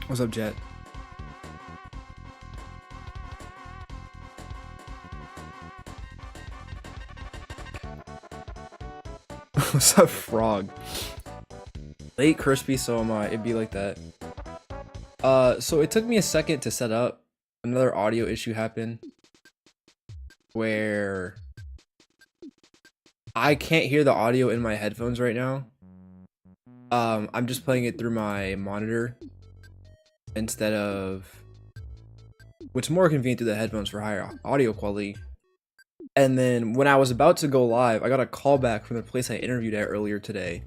What's up, Jet? What's up, Frog? Late crispy, so am I. It'd be like that. So it took me a second to set up. Another audio issue happened where I can't hear the audio in my headphones right now. I'm just playing it through my monitor instead of, which is more convenient through the headphones for higher audio quality. And then when I was about to go live, I got a call back from the place I interviewed at earlier today,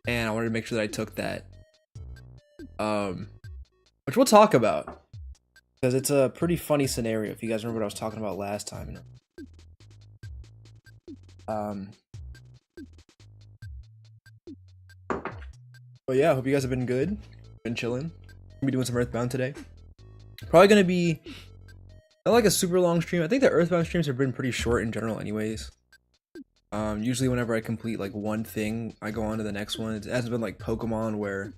and I wanted to make sure that I took that, which we'll talk about because it's a pretty funny scenario. If you guys remember what I was talking about last time. But yeah, hope you guys have been good, been chilling. Gonna be doing some Earthbound today. Probably gonna be not like a super long stream. I think the Earthbound streams have been pretty short in general anyways. Usually whenever I complete like one thing, I go on to the next one. It hasn't been like Pokemon where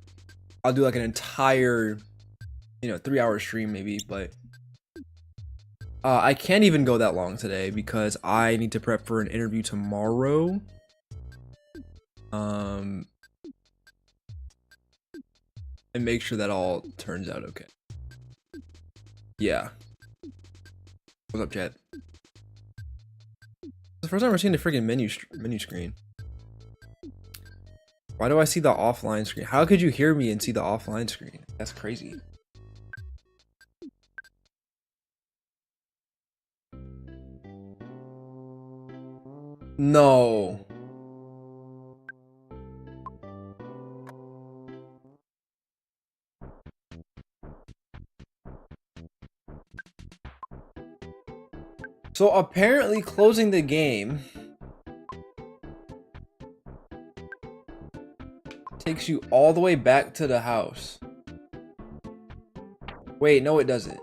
I'll do like an entire, 3-hour stream maybe, but I can't even go that long today because I need to prep for an interview tomorrow. And make sure that all turns out okay. Yeah. What's up, chat? It's the first time we're seeing the freaking menu screen. Why do I see the offline screen? How could you hear me and see the offline screen? That's crazy. No. So apparently closing the game takes you all the way back to the house. Wait, no it doesn't.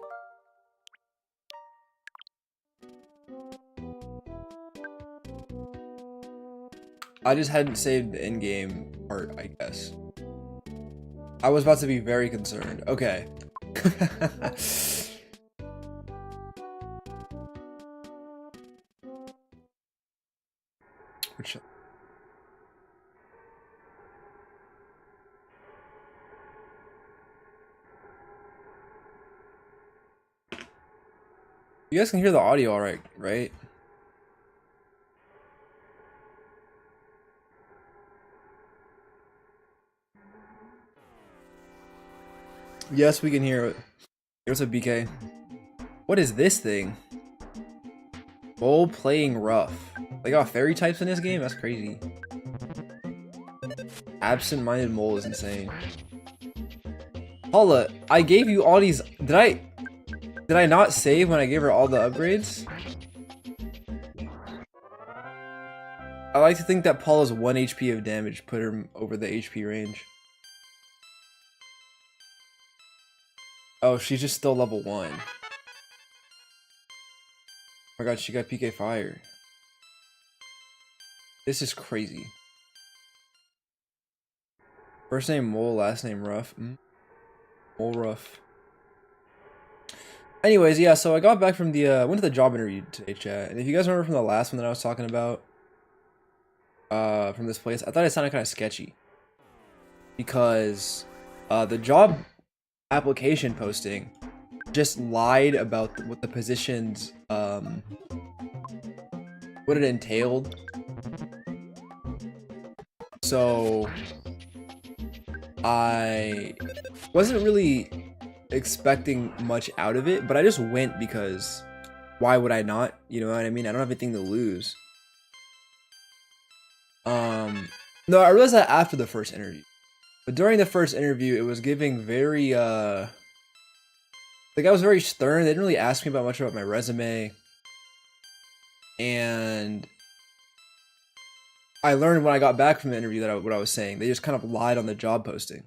I just hadn't saved the in-game part, I guess. I was about to be very concerned. Okay. Which... You guys can hear the audio alright, right? Yes, we can hear it. Here's a BK. What is this thing? Bull playing rough. They got fairy types in this game? That's crazy. Absent-minded mole is insane. Paula, I gave you all these. Did I not save when I gave her all the upgrades? I like to think that Paula's 1 HP of damage put her over the HP range. Oh, she's just still level 1. Oh my god, she got PK Fire. This is crazy. First name Mole, last name Rough. Mole Rough. Anyways, yeah, so I got back from the, went to the job interview today, chat. And if you guys remember from the last one that I was talking about, from this place, I thought it sounded kind of sketchy. Because, the job application posting just lied about what the positions, what it entailed. So I wasn't really expecting much out of it, but I just went because why would I not? You know what I mean? I don't have anything to lose. No, I realized that after the first interview. But during the first interview, it was giving very, the guy was very stern. They didn't really ask me about much about my resume. And I learned when I got back from the interview that what I was saying. They just kind of lied on the job posting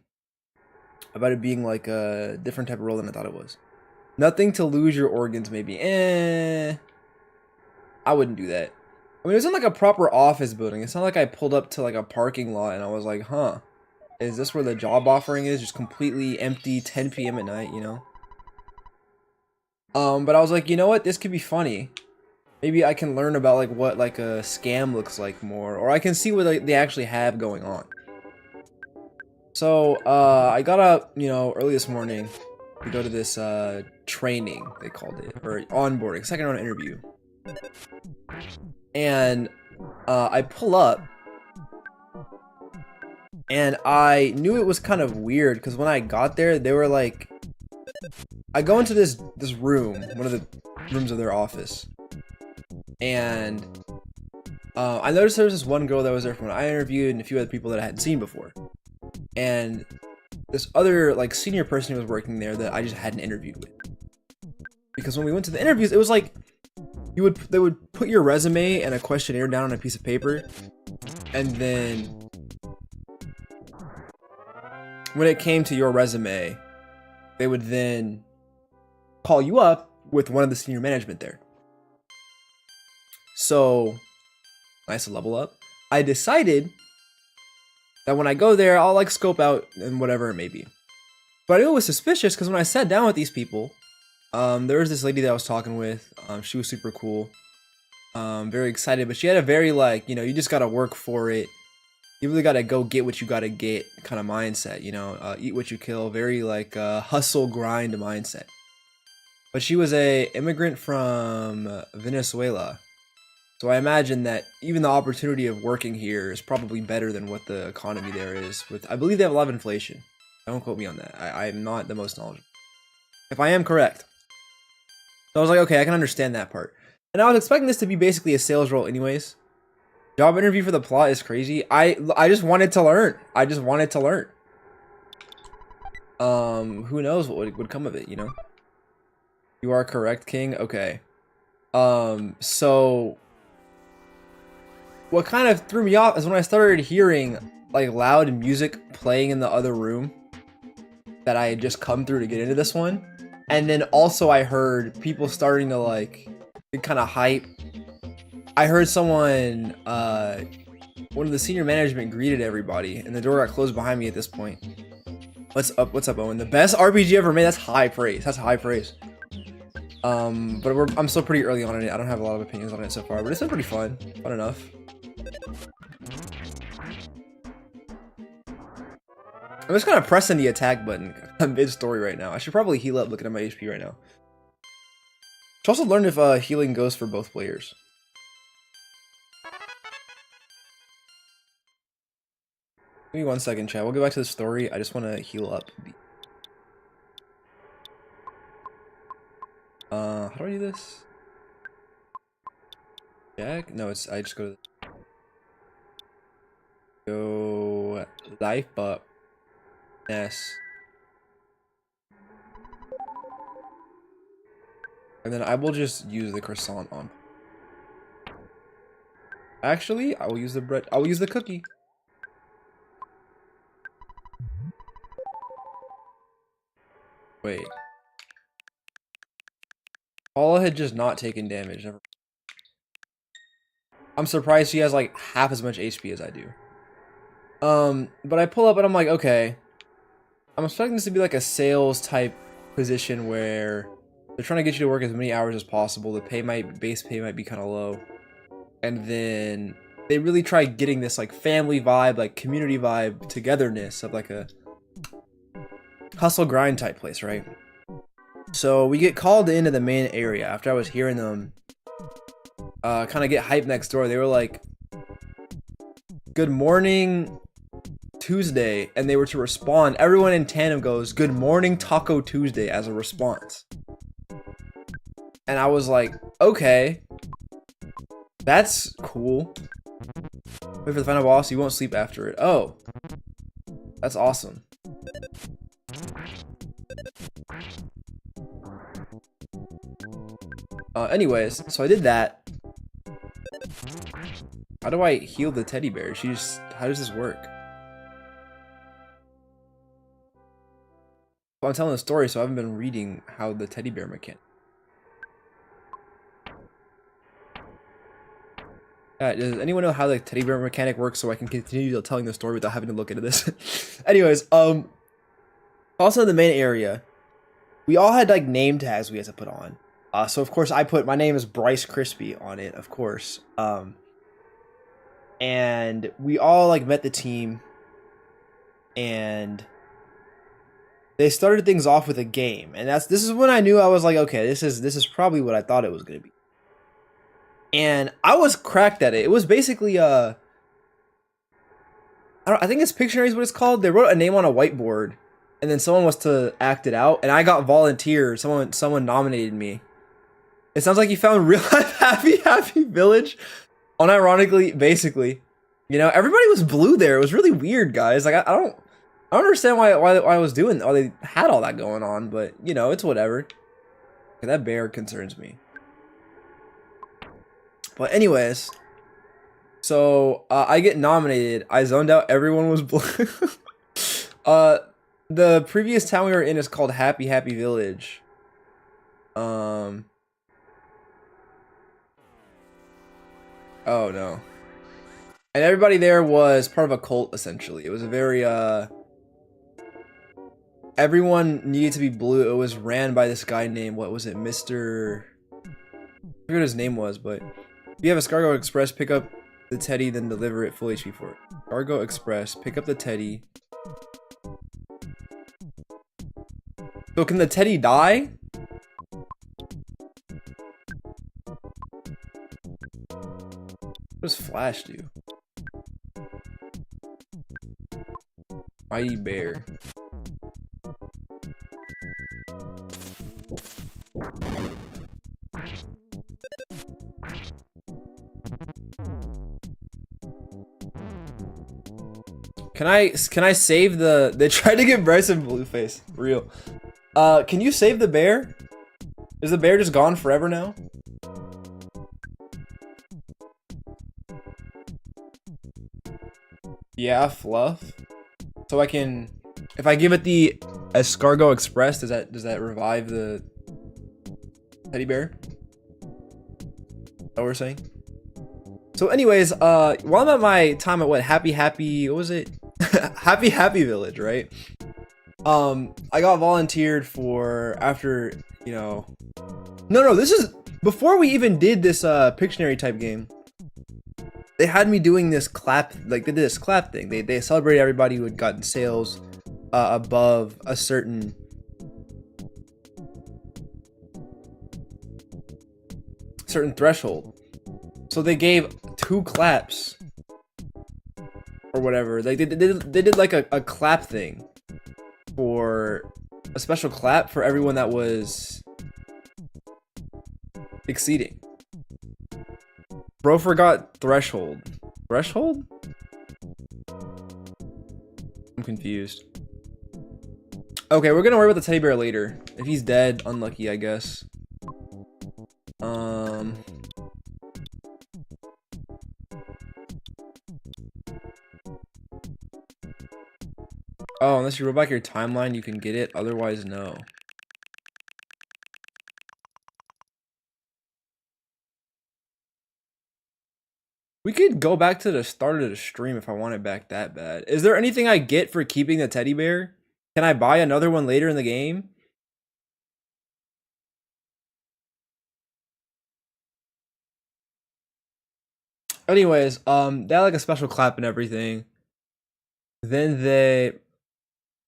about it being like a different type of role than I thought it was. Nothing to lose your organs, maybe. I wouldn't do that. I mean, it was in like a proper office building. It's not like I pulled up to like a parking lot and I was like, huh. Is this where the job offering is? Just completely empty, 10 p.m. at night, you know? But I was like, you know what? This could be funny. Maybe I can learn about like what like a scam looks like more, or I can see what they actually have going on. So I got up, you know, early this morning to go to this training, they called it, or onboarding, second round interview. And I pull up, and I knew it was kind of weird because when I got there, they were like, I go into this room, one of the rooms of their office, and I noticed there was this one girl that was there from when I interviewed and a few other people that I hadn't seen before. And this other like senior person who was working there that I just hadn't interviewed with. Because when we went to the interviews, it was like they would put your resume and a questionnaire down on a piece of paper, and then when it came to your resume, they would then call you up with one of the senior management there. So, nice to level up. I decided that when I go there, I'll like scope out and whatever it may be. But I knew it was suspicious because when I sat down with these people, there was this lady that I was talking with. She was super cool, very excited, but she had a very like, you know, you just gotta work for it. You really gotta go get what you gotta get kind of mindset, you know, eat what you kill, very like hustle grind mindset. But she was a immigrant from Venezuela. So I imagine that even the opportunity of working here is probably better than what the economy there is. I believe they have a lot of inflation. Don't quote me on that. I'm not the most knowledgeable. If I am correct. So I was like, okay, I can understand that part. And I was expecting this to be basically a sales role anyways. Job interview for the plot is crazy. I just wanted to learn. I just wanted to learn. Who knows what would come of it, you know? You are correct, King. Okay. So what kind of threw me off is when I started hearing like loud music playing in the other room that I had just come through to get into this one. And then also I heard people starting to like get kind of hype. I heard someone, one of the senior management greeted everybody and the door got closed behind me at this point. What's up, Owen? The best RPG ever made. That's high praise. That's high praise. But I'm still pretty early on in it. I don't have a lot of opinions on it so far, but it's been pretty fun. Fun enough. I'm just kind of pressing the attack button mid-story right now. I should probably heal up looking at my HP right now. Should also learn if healing goes for both players. Give me 1 second, chat. We'll go back to the story. I just want to heal up. How do I do this? Jack? No, it's I just go to go life up. Ness. And then I will just use the croissant on. Actually, I will use the bread. I will use the cookie. Wait. Paula had just not taken damage. I'm surprised she has like half as much HP as I do. But I pull up and I'm like, okay. I'm expecting this to be like a sales type position where they're trying to get you to work as many hours as possible. The base pay might be kind of low. And then they really try getting this like family vibe, like community vibe, togetherness of like a hustle grind type place, right? So we get called into the main area after I was hearing them kind of get hype next door. They were like, good morning Tuesday, and they were to respond. Everyone in tandem goes, good morning Taco Tuesday as a response. And I was like, okay, that's cool. Wait for the final boss, you won't sleep after it. Oh, that's awesome. Anyways, so I did that. How do I heal the teddy bear? How does this work? Well, I'm telling the story, so I haven't been reading how the teddy bear mechanic. Does anyone know how the teddy bear mechanic works so I can continue telling the story without having to look into this? Anyways, also in the main area, we all had like name tags we had to put on. So of course I put my name is Bryce Crispy on it, of course. And we all like met the team, and they started things off with a game, and this is when I knew I was like, okay, this is probably what I thought it was gonna be. And I was cracked at it. It was basically I think it's Pictionary is what it's called. They wrote a name on a whiteboard, and then someone was to act it out, and I got volunteered. Someone nominated me. It sounds like you found real life happy village. Unironically, basically, you know, everybody was blue there. It was really weird, guys. Like I don't understand why I was doing. Why they had all that going on, but you know, it's whatever. Okay, that bear concerns me. But anyways, so I get nominated. I zoned out. Everyone was blue. The previous town we were in is called Happy Village. Oh no. And everybody there was part of a cult, essentially. It was a very everyone needed to be blue. It was ran by this guy named, what was it, Mr. I forget what his name was, but if you have a Scargo Express, pick up the teddy, then deliver it full HP for it. Scargo Express, pick up the teddy. So can the teddy die? What does Flash do? Mighty Bear. Can I save the? They tried to get Bryson Blueface. Real. Can you save the bear? Is the bear just gone forever now? Yeah, Fluff. So I can, if I give it the Escargot Express, does that revive the teddy bear? Is that what we're saying? So anyways, while I'm at my time at what, Happy, what was it? Happy Village, right? I got volunteered for after, you know, no, this is before we even did this Pictionary type game. They had me doing this clap, like they did this clap thing. They celebrated everybody who had gotten sales above a certain threshold. So they gave 2 claps or whatever. Like they did like a clap thing for a special clap for everyone that was exceeding. Bro forgot threshold. Threshold? I'm confused. Okay, we're gonna worry about the teddy bear later. If he's dead, unlucky, I guess. Oh, unless you roll back your timeline, you can get it. Otherwise, no. We could go back to the start of the stream if I want it back that bad. Is there anything I get for keeping the teddy bear? Can I buy another one later in the game? Anyways, they had like a special clap and everything. Then they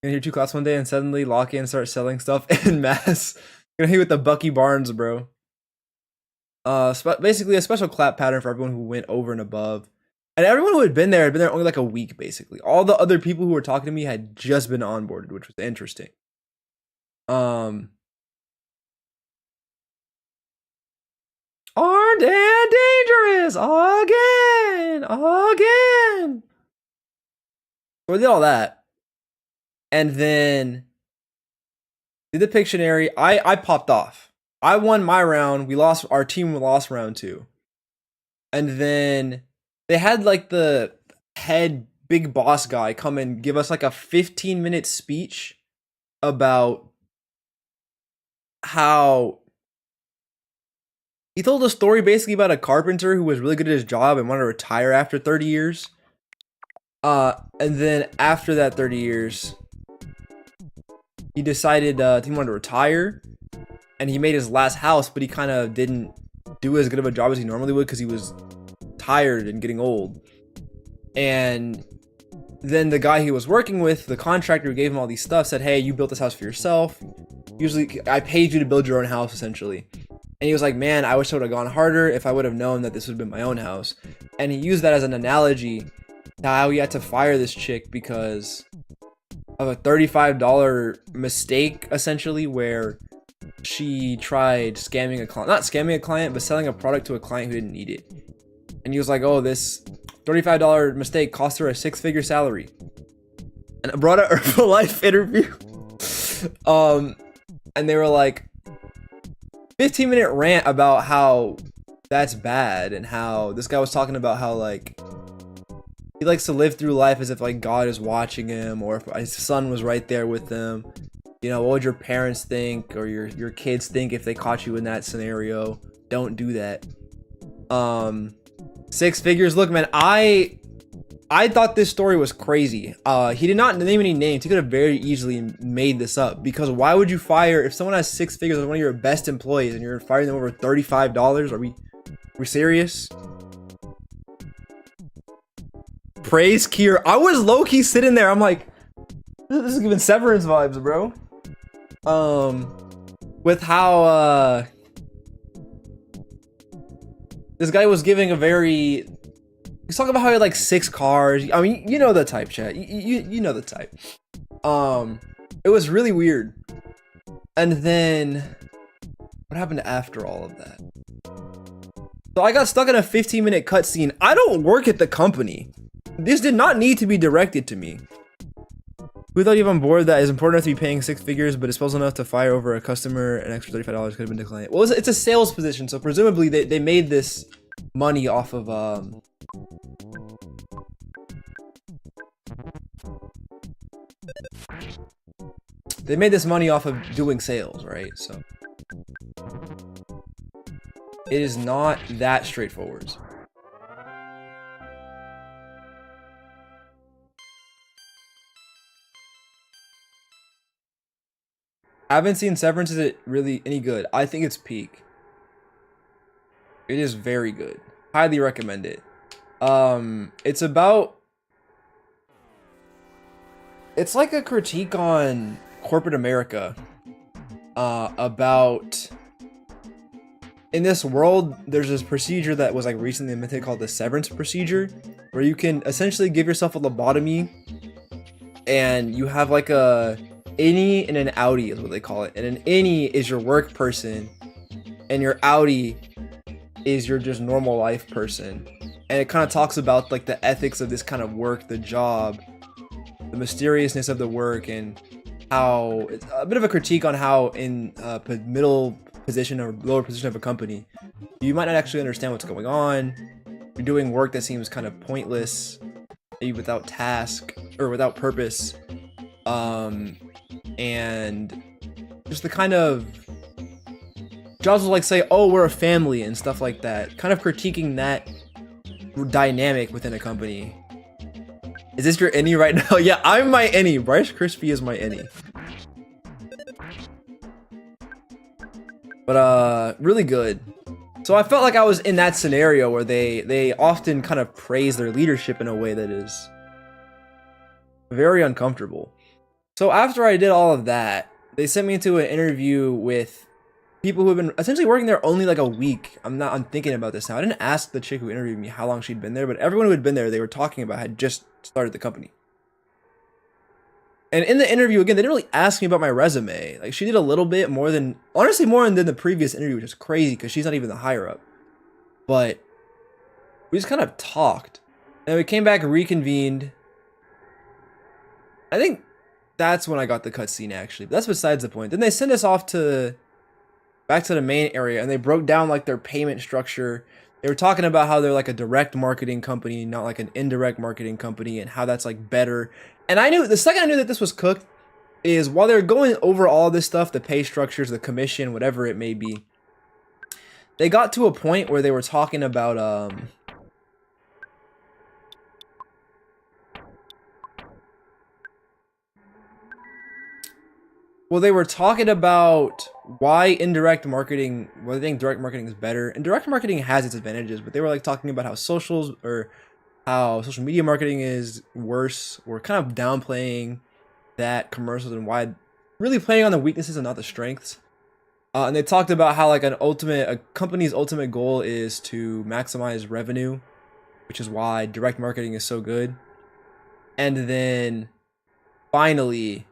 gonna hear 2 claps one day and suddenly lock in and start selling stuff en masse. Gonna hit with the Bucky Barnes, bro. Basically a special clap pattern for everyone who went over and above. And everyone who had been there only like a week, basically. All the other people who were talking to me had just been onboarded, which was interesting. Armed and dangerous again. So we did all that. And then did the Pictionary. I popped off. I won my round. We lost. Our team lost round 2. And then they had like the head big boss guy come and give us like a 15-minute speech about how he told a story basically about a carpenter who was really good at his job and wanted to retire after 30 years. And then after that 30 years, he decided he wanted to retire, and he made his last house, but he kind of didn't do as good of a job as he normally would because he was tired and getting old. And then the guy he was working with, the contractor who gave him all these stuff, said, hey, you built this house for yourself. Usually, I paid you to build your own house, essentially. And he was like, man, I wish I would have gone harder if I would have known that this would have been my own house. And he used that as an analogy to how he had to fire this chick because of a $35 mistake, essentially, where she tried scamming a client. Not scamming a client, but selling a product to a client who didn't need it. And he was like, oh, this $35 mistake cost her a 6-figure salary. And I brought a Herbalife interview. And they were like, 15-minute rant about how that's bad, and how this guy was talking about how like he likes to live through life as if like God is watching him, or if his son was right there with him. You know, what would your parents think, or your kids think if they caught you in that scenario? Don't do that. 6 figures. Look, man, I thought this story was crazy. He did not name any names. He could have very easily made this up, because why would you fire if someone has 6 figures as one of your best employees and you're firing them over $35? Are we serious? Praise Kier. I was low-key sitting there. I'm like, this is giving Severance vibes, bro. With how this guy was giving a very, he's talking about how he had like 6 cars. I mean, you know the type, chat. You know the type. It was really weird. And then what happened after all of that? So I got stuck in a 15-minute cutscene. I don't work at the company. This did not need to be directed to me. We thought you on board that is important enough to be paying 6 figures, but disposable enough to fire over a customer. An extra $35 could have been declined. Well, it's a sales position, so presumably they made this money off of they made this money off of doing sales, right? So it is not that straightforward. I haven't seen Severance. Is it really any good? I think it's peak. It is very good. Highly recommend it. It's about, it's like a critique on corporate America. About, in this world, there's this procedure that was like recently invented called the severance procedure, where you can essentially give yourself a lobotomy, and you have like a innie and an outie is what they call it. And an innie is your work person, and your outie is your just normal life person. And it kind of talks about like the ethics of this kind of work, the job, the mysteriousness of the work, and how it's a bit of a critique on how in a middle position or lower position of a company, you might not actually understand what's going on. You're doing work that seems kind of pointless, maybe without task or without purpose. And just the kind of jobs will like say, oh, we're a family and stuff like that, kind of critiquing that dynamic within a company. Is this your any right now? Yeah, I'm my any. Bryce Crispy is my any. But really good. So I felt like I was in that scenario where they often kind of praise their leadership in a way that is very uncomfortable. So after I did all of that, they sent me into an interview with people who have been essentially working there only like a week. I'm thinking about this now. I didn't ask the chick who interviewed me how long she'd been there, but everyone who had been there, they were talking about had just started the company. And in the interview, again, they didn't really ask me about my resume. Like, she did a little bit more than, honestly, more than the previous interview, which is crazy because she's not even the higher up. But we just kind of talked. And we came back, reconvened. I think that's when I got the cutscene, actually. But that's besides the point. Then they sent us off back to the main area, and they broke down like their payment structure. They were talking about how they're like a direct marketing company, not like an indirect marketing company, and how that's like better. And I knew, the second I knew that this was cooked, is while they're going over all this stuff, the pay structures, the commission, whatever it may be, they got to a point where they were talking about well, they were talking about why indirect marketing, well, they think direct marketing is better, and direct marketing has its advantages, but they were like talking about how socials or how social media marketing is worse, or kind of downplaying that commercials, and why really playing on the weaknesses and not the strengths. And they talked about how like a company's ultimate goal is to maximize revenue, which is why direct marketing is so good. And then finally,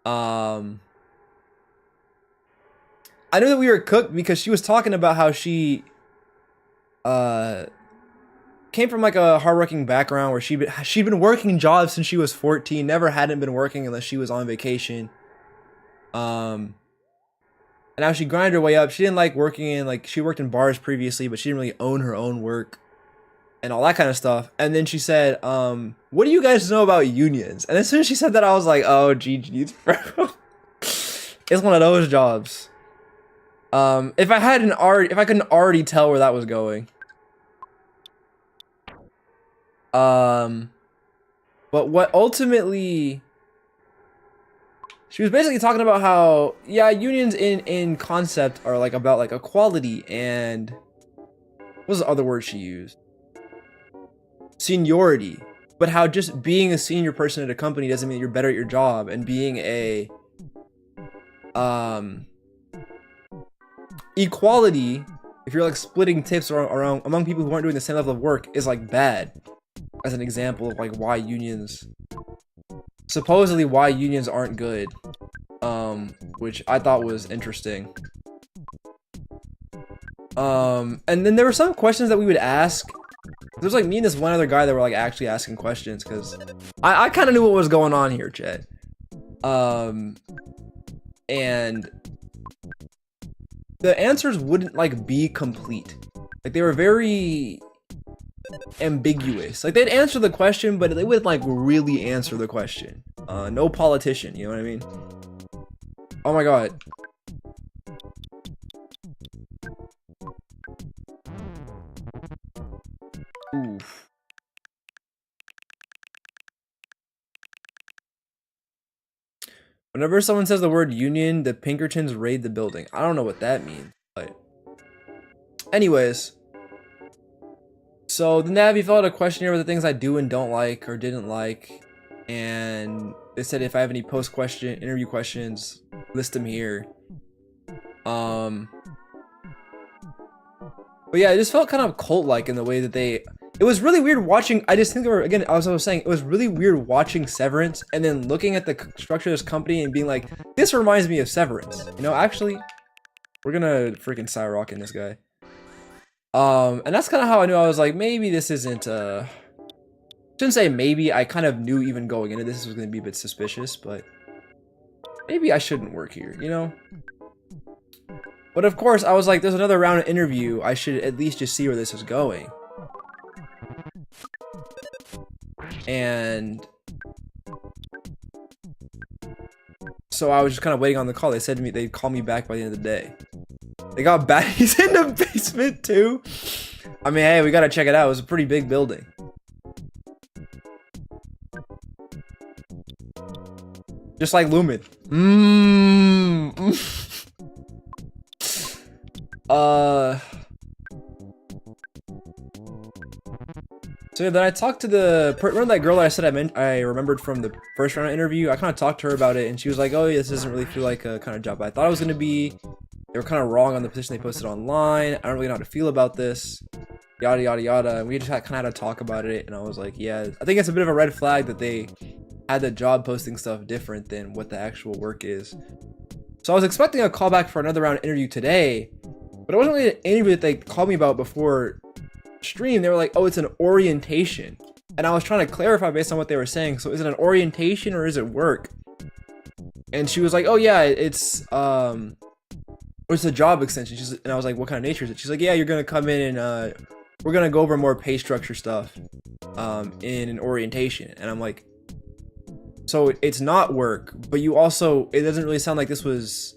I know that we were cooked because she was talking about how she came from like a hardworking background where she'd been working jobs since she was 14, never hadn't been working unless she was on vacation. And now she grinded her way up. She didn't like working in, like, she worked in bars previously, but she didn't really own her own work and all that kind of stuff. And then she said, what do you guys know about unions? And as soon as she said that, I was like, oh, GG's, bro. It's one of those jobs. If I couldn't already tell where that was going. But what ultimately, she was basically talking about how, yeah, unions in concept are like about like equality and what was the other word she used? Seniority. But how just being a senior person at a company doesn't mean you're better at your job, and being a equality, if you're like splitting tips around among people who aren't doing the same level of work, is like bad. As an example of like why unions aren't good, which I thought was interesting. And then there were some questions that we would ask. There's like me and this one other guy that were like actually asking questions, because I kind of knew what was going on here, Chet. And the answers wouldn't like be complete. Like they were very ambiguous. Like they'd answer the question, but they wouldn't like really answer the question. No politician, you know what I mean? Oh my god. Oof. Whenever someone says the word union, the Pinkertons raid the building. I don't know what that means, but anyways. So then they filled out a questionnaire with the things I do and don't like or didn't like, and they said if I have any interview questions, list them here. But yeah, it just felt kind of cult-like in the way that it was really weird watching. I just think there were, again, as I was saying, it was really weird watching Severance and then looking at the structure of this company and being like, this reminds me of Severance. You know, actually, we're gonna freaking Cyrock in this guy. And that's kind of how I knew. I was like, maybe this isn't, shouldn't say maybe, I kind of knew even going into this was going to be a bit suspicious, but maybe I shouldn't work here, you know? But of course, I was like, there's another round of interview, I should at least just see where this is going. And so I was just kind of waiting on the call. They said to me they'd call me back by the end of the day. They got baddies in the basement too. I mean, hey, we gotta check it out. It was a pretty big building. Just like Lumen. So then I talked to remember that girl that I said I remembered from the first round of interview? I kind of talked to her about it, and she was like, oh, this doesn't really feel like a kind of job I thought it was going to be. They were kind of wrong on the position they posted online. I don't really know how to feel about this. Yada, yada, yada. And we just kind of had to talk about it, and I was like, yeah, I think it's a bit of a red flag that they had the job posting stuff different than what the actual work is. So I was expecting a callback for another round of interview today, but it wasn't really an interview that they called me about before stream. They were like, oh, it's an orientation. And I was trying to clarify based on what they were saying. So is it an orientation or is it work? And she was like, oh yeah, it's a job extension. And I was like, what kind of nature is it? She's like, yeah, you're gonna come in and we're gonna go over more pay structure stuff in an orientation. And I'm like, so it's not work, but you also, it doesn't really sound like this was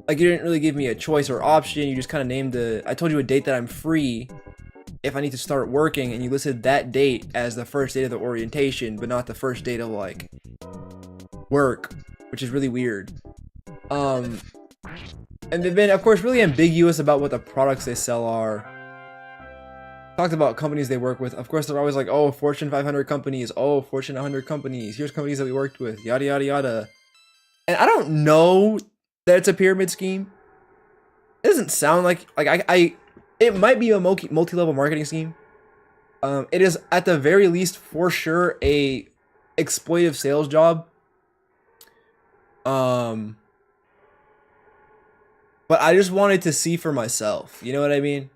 Like, you didn't really give me a choice or option. You just kind of named I told you a date that I'm free if I need to start working, and you listed that date as the first date of the orientation, but not the first date of like work, which is really weird. And they've been, of course, really ambiguous about what the products they sell are. Talked about companies they work with. Of course, they're always like, oh, Fortune 500 companies, oh, Fortune 100 companies, here's companies that we worked with, yada yada yada. And I don't know that it's a pyramid scheme. It doesn't sound like it might be a multi-level marketing scheme. It is at the very least for sure a exploitive sales job. But I just wanted to see for myself. You know what I mean?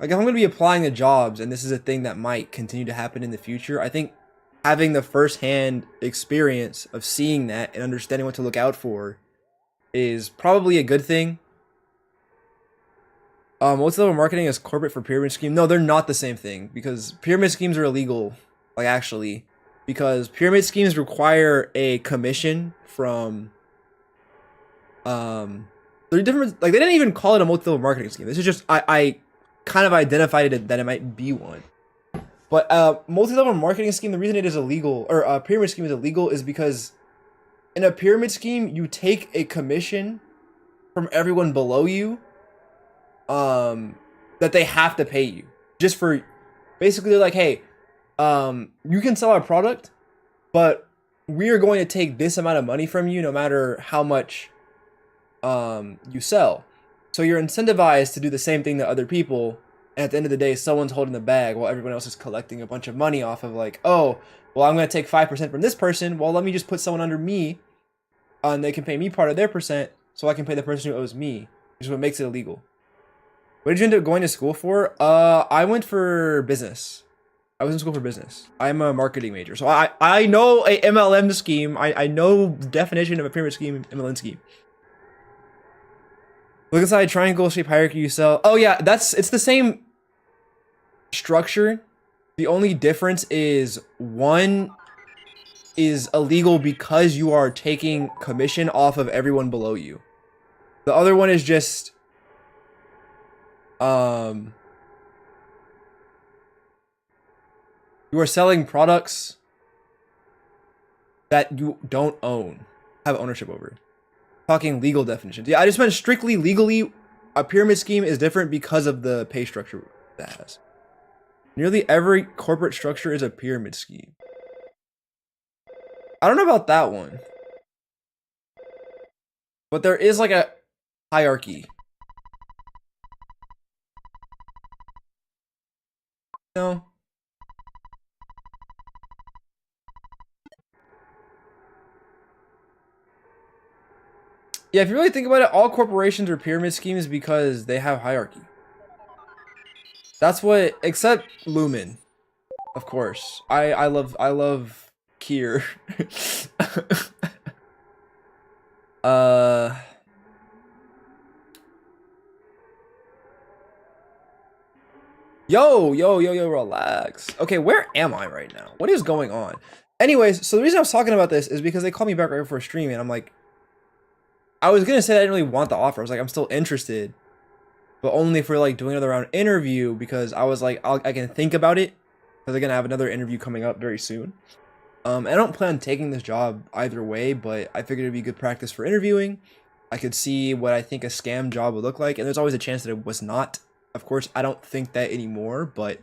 Like, if I'm going to be applying to jobs, and this is a thing that might continue to happen in the future, I think having the first-hand experience of seeing that and understanding what to look out for is probably a good thing. Multi-level marketing is corporate for pyramid scheme. No, they're not the same thing, because pyramid schemes are illegal, like, actually. Because pyramid schemes require a commission from... they're different. Like, they didn't even call it a multi-level marketing scheme. This is just I kind of identified it that it might be one. But multi-level marketing scheme, the reason it is illegal, or a pyramid scheme is illegal, is because in a pyramid scheme you take a commission from everyone below you, that they have to pay you just for basically they're like, hey, you can sell our product, but we are going to take this amount of money from you no matter how much you sell. So you're incentivized to do the same thing to other people, and at the end of the day, someone's holding the bag while everyone else is collecting a bunch of money off of, like, oh, well, I'm going to take 5% from this person. Well, let me just put someone under me, and they can pay me part of their percent, so I can pay the person who owes me, which is what makes it illegal. What did you end up going to school for? I went for business. I was in school for business. I'm a marketing major, so I know a MLM scheme. I know the definition of a pyramid scheme, MLM scheme. Look inside triangle shape hierarchy you sell. Oh yeah, it's the same structure. The only difference is one is illegal because you are taking commission off of everyone below you. The other one is just you are selling products that you don't have ownership over. Talking legal definitions. Yeah, I just meant strictly legally. A pyramid scheme is different because of the pay structure that has. Nearly every corporate structure is a pyramid scheme. I don't know about that one. But there is like a hierarchy. No. Yeah, if you really think about it, all corporations are pyramid schemes because they have hierarchy. That's what, except Lumen, of course. I love Kier. Yo, relax. Okay, where am I right now? What is going on? Anyways, so the reason I was talking about this is because they called me back right before stream, and I'm like, I was gonna say I didn't really want the offer. I was like, I'm still interested, but only if we're like doing another round interview, because I was like, I can think about it, because they're gonna have another interview coming up very soon. I don't plan on taking this job either way, but I figured it'd be good practice for interviewing. I could see what I think a scam job would look like, and there's always a chance that it was not. Of course, I don't think that anymore, but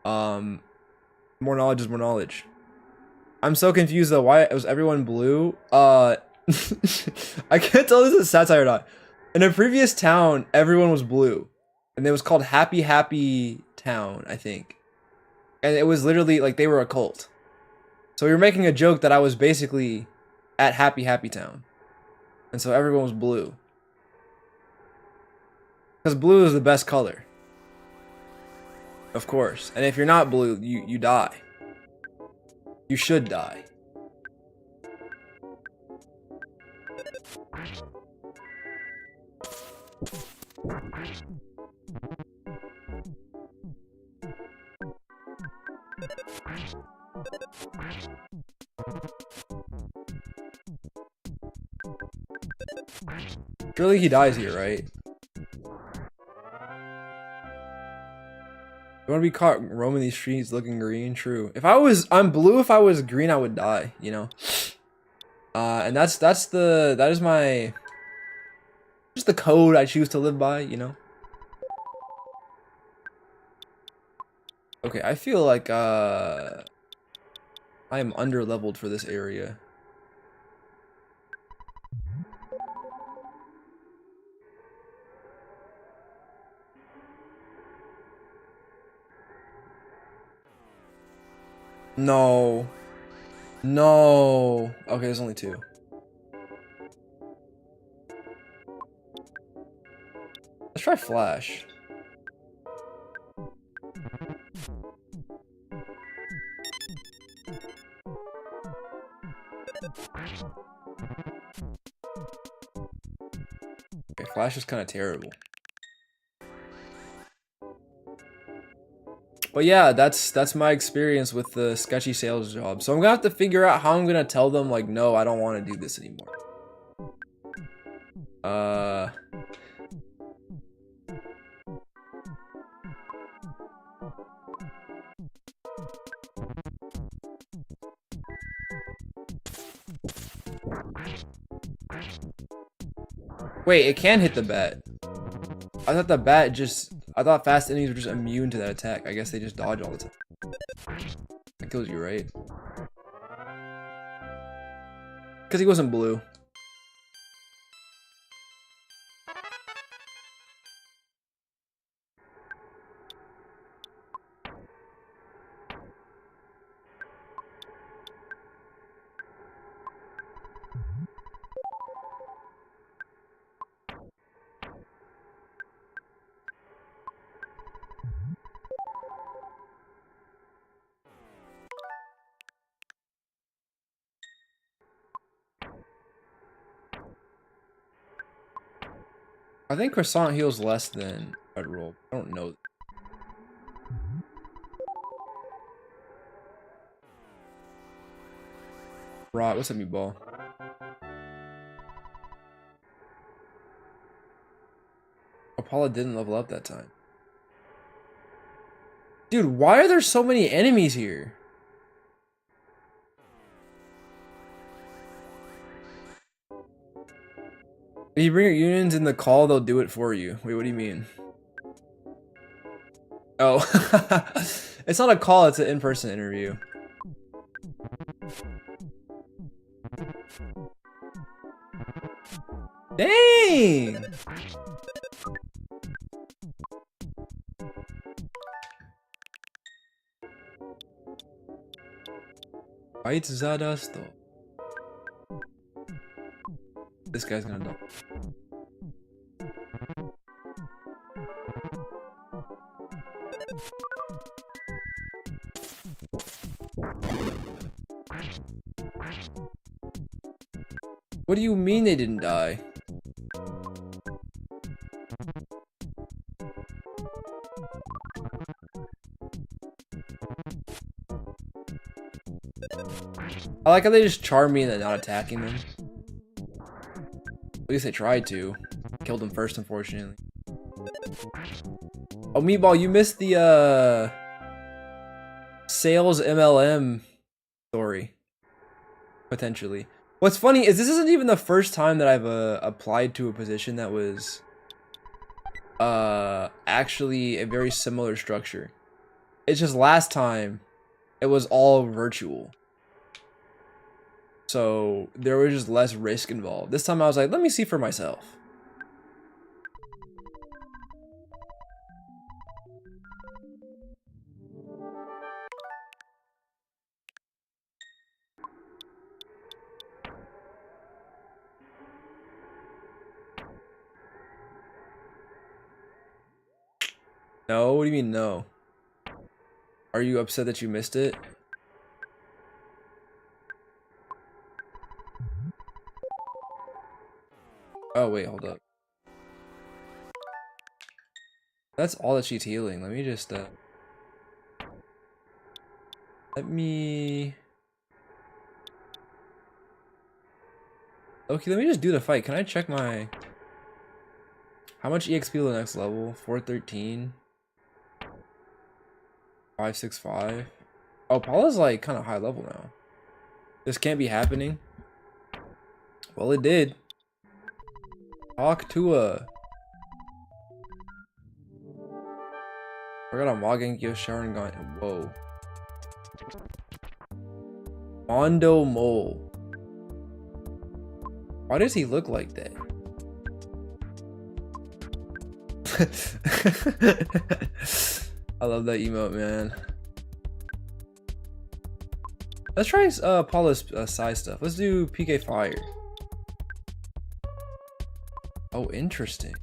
more knowledge is more knowledge. I'm so confused though. Why was everyone blue? I can't tell if this is satire or not. In a previous town, everyone was blue, and it was called Happy Town, I think. And it was literally like they were a cult. So we were making a joke that I was basically at Happy Town, and so everyone was blue. Because blue is the best color. Of course. And if you're not blue, you die. You should die. Surely he dies here, right? You want to be caught roaming these streets looking green? True. I'm blue. If I was green, I would die. You know. And that is my just the code I choose to live by. You know. Okay, I feel like I am under leveled for this area. No. No. Okay, there's only two. Let's try Flash. Okay, Flash is kind of terrible. But yeah, that's my experience with the sketchy sales job. So I'm gonna have to figure out how I'm gonna tell them, like, no, I don't want to do this anymore. Wait, it can hit the bat. I thought the bat I thought fast enemies were just immune to that attack. I guess they just dodge all the time. That kills you, right? Because he wasn't blue. I think Croissant heals less than Red Roll. I don't know. Rot, what's up, meatball? Apollo didn't level up that time. Dude, why are there so many enemies here? If you bring your unions in the call, they'll do it for you. Wait, what do you mean? Oh. It's not a call, it's an in-person interview. Dang! Right, Zadasto. This guy's gonna die. What do you mean they didn't die? I like how they just charm me and then not attacking them. At least they tried to. Killed them first, unfortunately. Oh, Meatball, you missed the sales MLM story. Potentially. What's funny is this isn't even the first time that I've applied to a position that was actually a very similar structure. It's just last time it was all virtual. So there was just less risk involved. This time I was like, let me see for myself. No? What do you mean no? Are you upset that you missed it? Oh, wait, hold up. That's all that she's healing. Let me just, let me... Okay, let me just do the fight. Can I check my... How much EXP to the next level? 413. 565. Oh, Paula's like kind of high level now. This can't be happening. Well, it did. Talk to a. I got a Magenkyo shower and gone. Whoa. Mondo Mole. Why does he look like that? I love that emote, man. Let's try Paula's side stuff. Let's do PK Fire. Oh, interesting.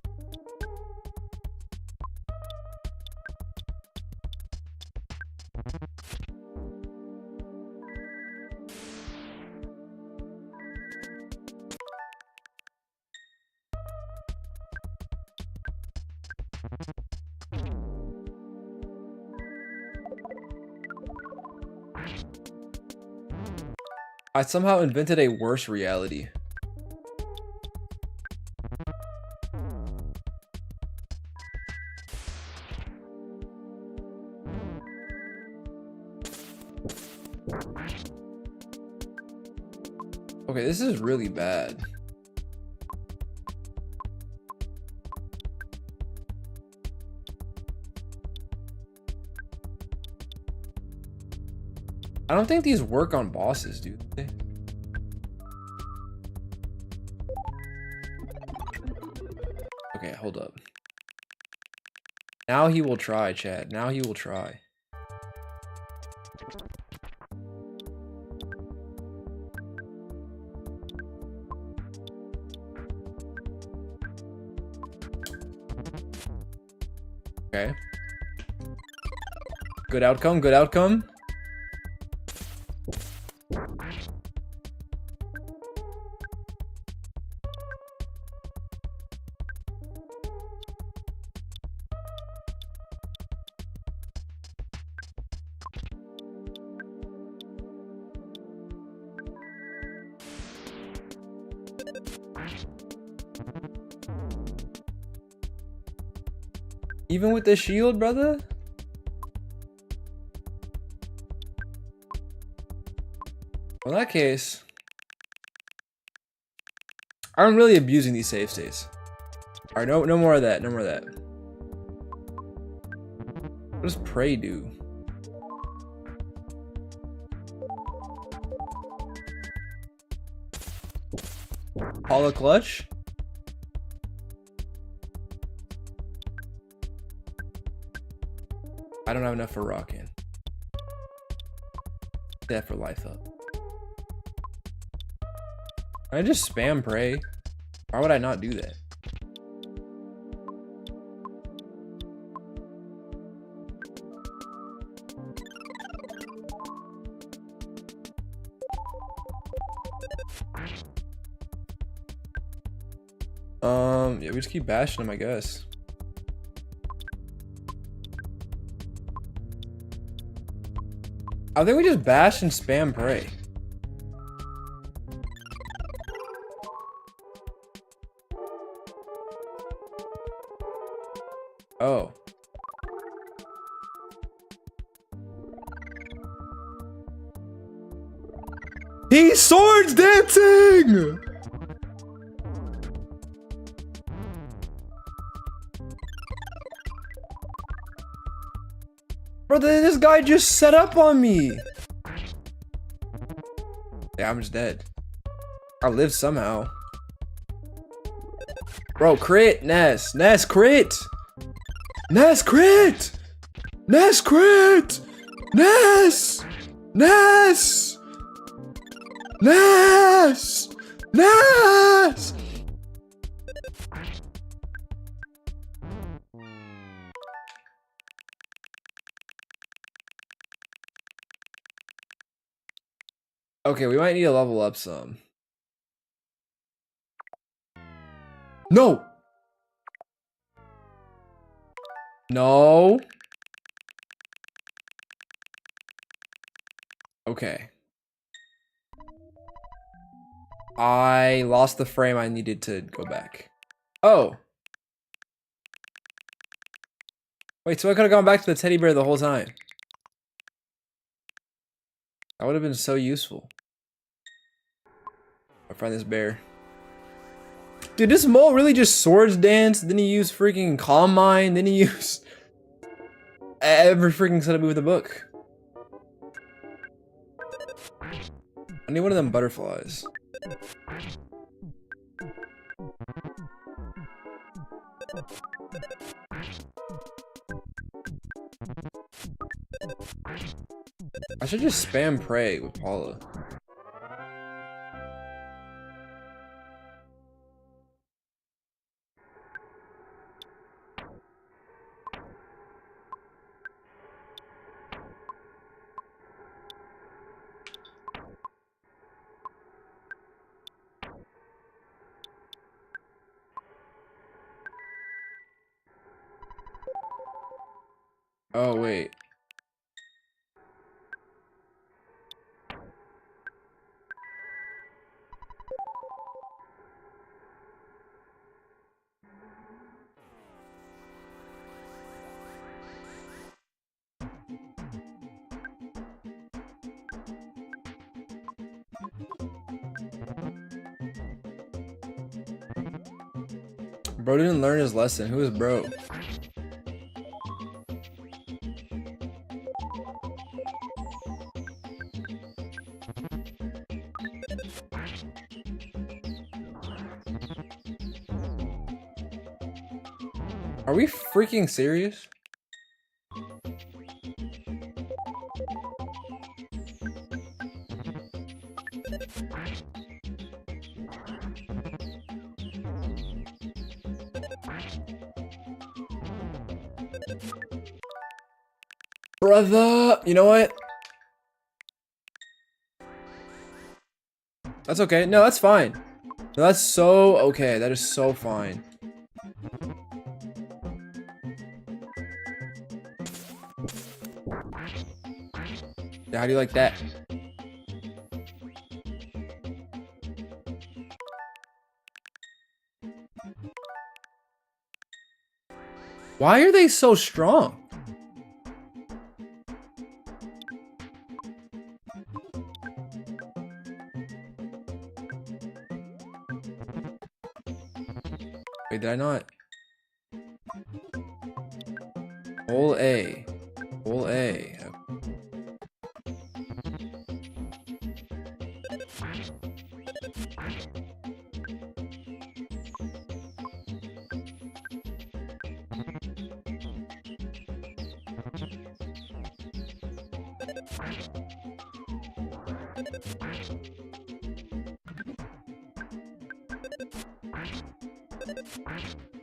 I somehow invented a worse reality. Okay, this is really bad. I don't think these work on bosses, do they? Okay, hold up. Now he will try, Chad. Now he will try. Okay. Good outcome, good outcome. Even with the shield, brother? Well, in that case, I'm really abusing these save states. Alright, no more of that. No more of that. What does Prey do? Hollow Clutch? I don't have enough for rocking. That for life up. I just spam Prey. Why would I not do that? Yeah, we just keep bashing him, I guess. I think we just bash and spam Prey. Oh. He's swords dancing! Brother, this guy just set up on me. Yeah, I'm just dead. I live somehow. Bro, crit, Ness. Ness, crit! Ness, crit! Ness, crit! Ness! Ness! Ness! Ness! Okay, we might need to level up some. No! No! Okay. I lost the frame. I needed to go back. Oh. Wait, so I could have gone back to the teddy bear the whole time. That would have been so useful. I find this bear. Dude, this mole really just swords dance. Then he used freaking calm mind. Then he used every freaking setup with a book. I need one of them butterflies. I should just spam pray with Paula. Oh, wait. Bro didn't learn his lesson. Who is bro? Are we freaking serious? Brother! You know what? That's okay. No, that's fine. No, that's so okay. That is so fine. Yeah, how do you like that? Why are they so strong? Wait, did I not? Hole A. Hole A.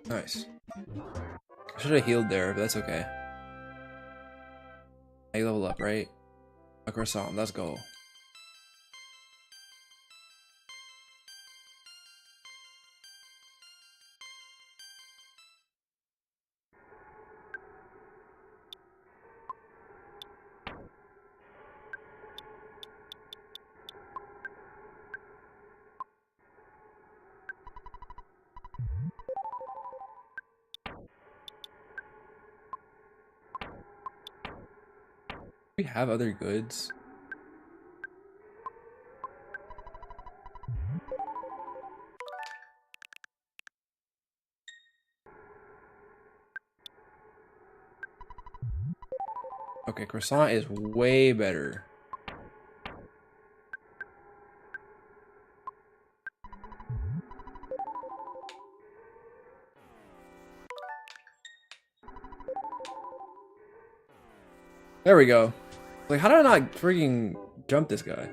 Nice. I should have healed there, but that's okay. I level up, right? A croissant, let's go. We have other goods. Okay, croissant is way better. There we go. Like, how did I not freaking jump this guy?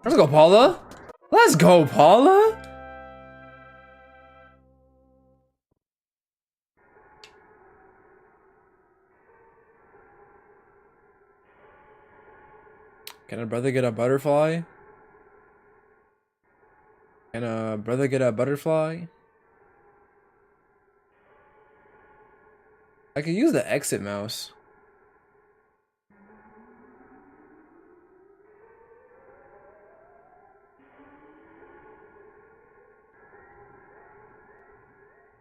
Let's go, Paula. Let's go, Paula. Can a brother get a butterfly? Can a brother get a butterfly? I could use the exit mouse.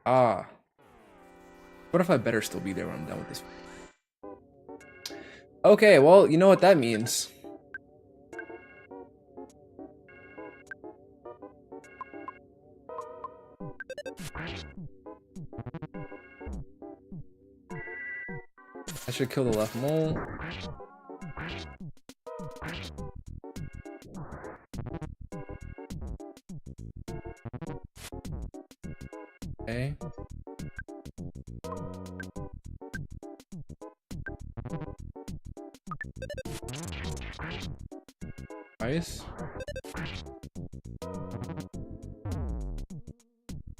Ah. What if I better still be there when I'm done with this? Okay, well, you know what that means. I should kill the left mole. Okay. Nice.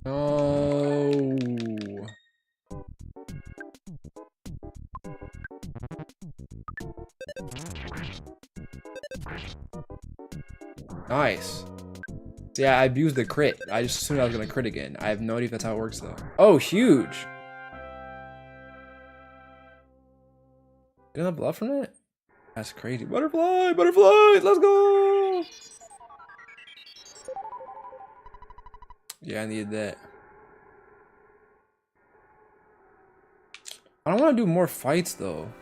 No. Nice. So yeah, I abused the crit. I just assumed I was gonna crit again. I have no idea if that's how it works though. Oh, huge. Did I blood from it? That's crazy. Butterfly, butterflies, let's go. Yeah, I needed that. I don't want to do more fights though.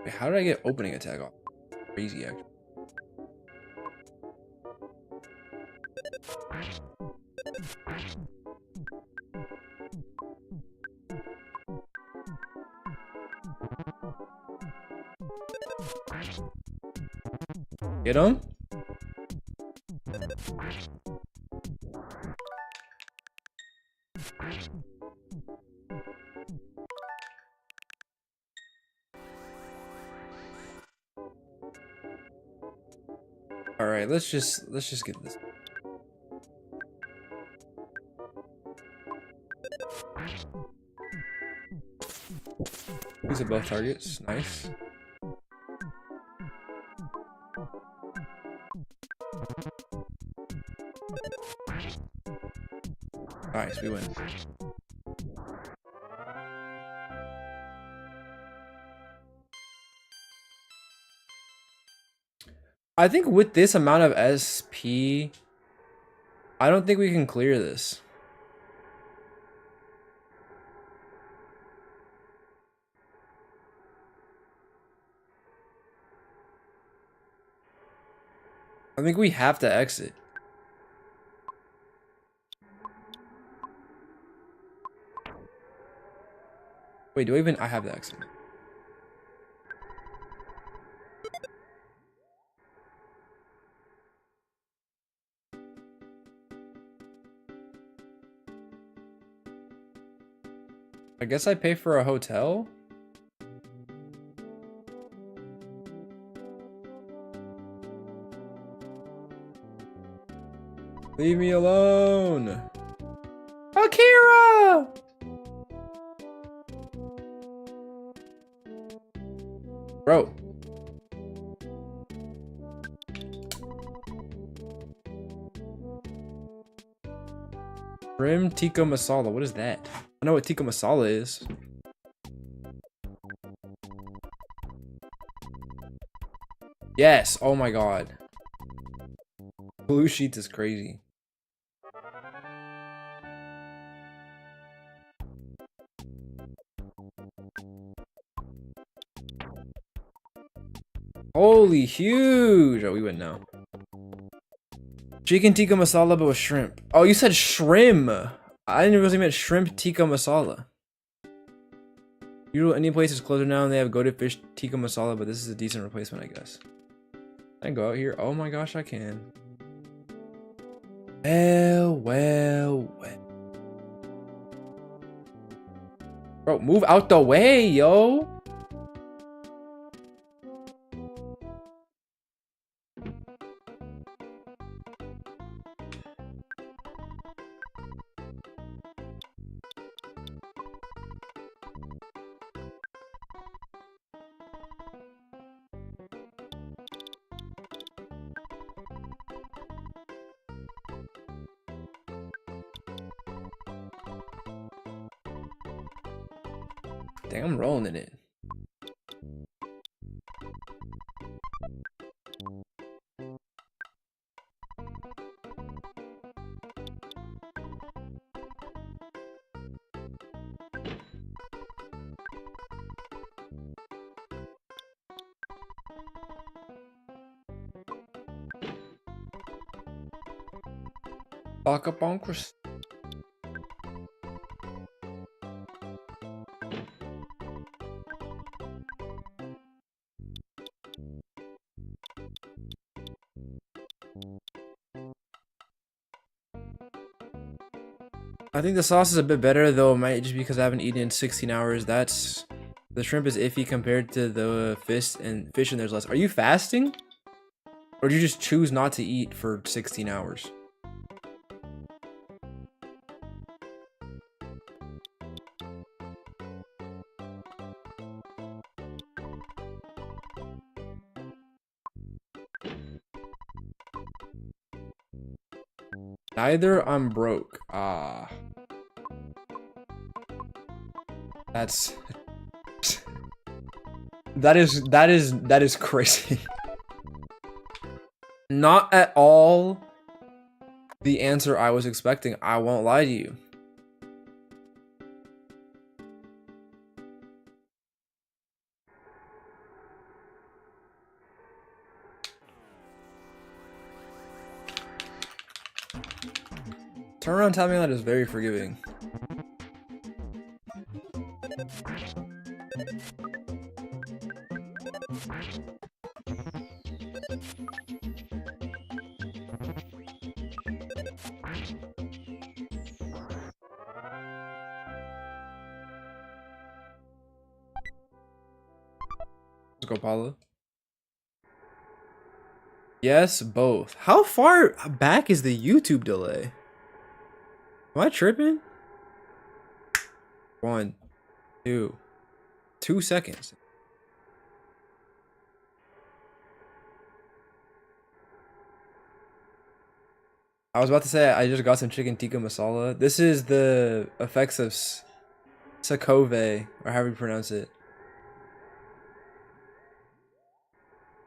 Wait, how did I get opening attack off? Crazy actually. Get him? All right, let's just get this. These are both targets. Nice. Nice, we win. I think with this amount of SP, I don't think we can clear this. I think we have to exit. Wait, do I even? I have the exit. I guess I pay for a hotel? Leave me alone! Akira! Bro. Shrimp tikka masala. What is that? I know what tikka masala is. Yes. Oh my god. Blue sheets is crazy. Holy huge. Oh, we win now. Chicken tikka masala but with shrimp. Oh, you said shrimp. I didn't realize you meant shrimp tikka masala. Usually any place is closer now and they have goated fish tikka masala, but this is a decent replacement, I guess. I can go out here. Oh my gosh, I can. Well. Bro, move out the way, yo. Dang, I'm rolling in it. Baka bonkers. I think the sauce is a bit better, though it might just because I haven't eaten in 16 hours. That's the shrimp is iffy compared to the fish and there's less. Are you fasting? Or do you just choose not to eat for 16 hours? Neither, I'm broke. Ah. That's that is crazy. Not at all the answer I was expecting. I won't lie to you. Turnaround timing on that is very forgiving. Let's go, Paula. Yes, both. How far back is the YouTube delay? Am I tripping? 1, 2, 2 seconds. I was about to say I just got some chicken tikka masala. This is the effects of Sakove, or however you pronounce it.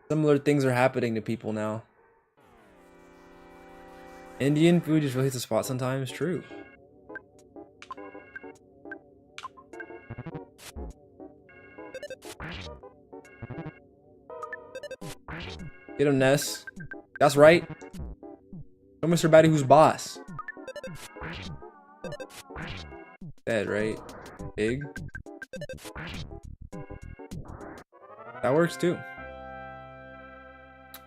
Similar things are happening to people now. Indian food just really hits the spot sometimes. True. Get him, Ness. That's right. Show Mr. Batty who's boss. Dead, right? Big. That works too.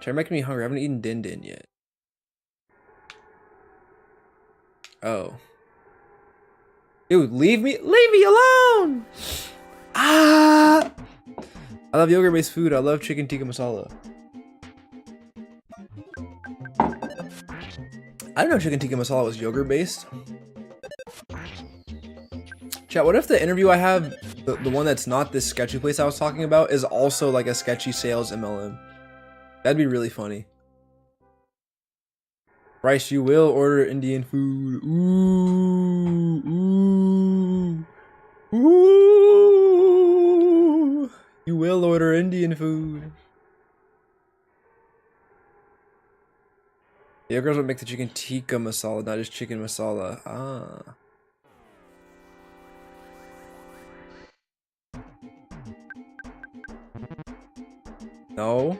Try making me hungry. I haven't eaten din din yet. Oh. Dude, leave me alone! Ah! I love yogurt-based food. I love chicken tikka masala. I didn't know chicken tikka masala was yogurt-based. Chat, what if the interview I have, the one that's not this sketchy place I was talking about, is also like a sketchy sales MLM? That'd be really funny. Bryce, you will order Indian food. Ooh, ooh, ooh. You will order Indian food. Yeah, girls would make the chicken tikka masala, not just chicken masala. Ah. No.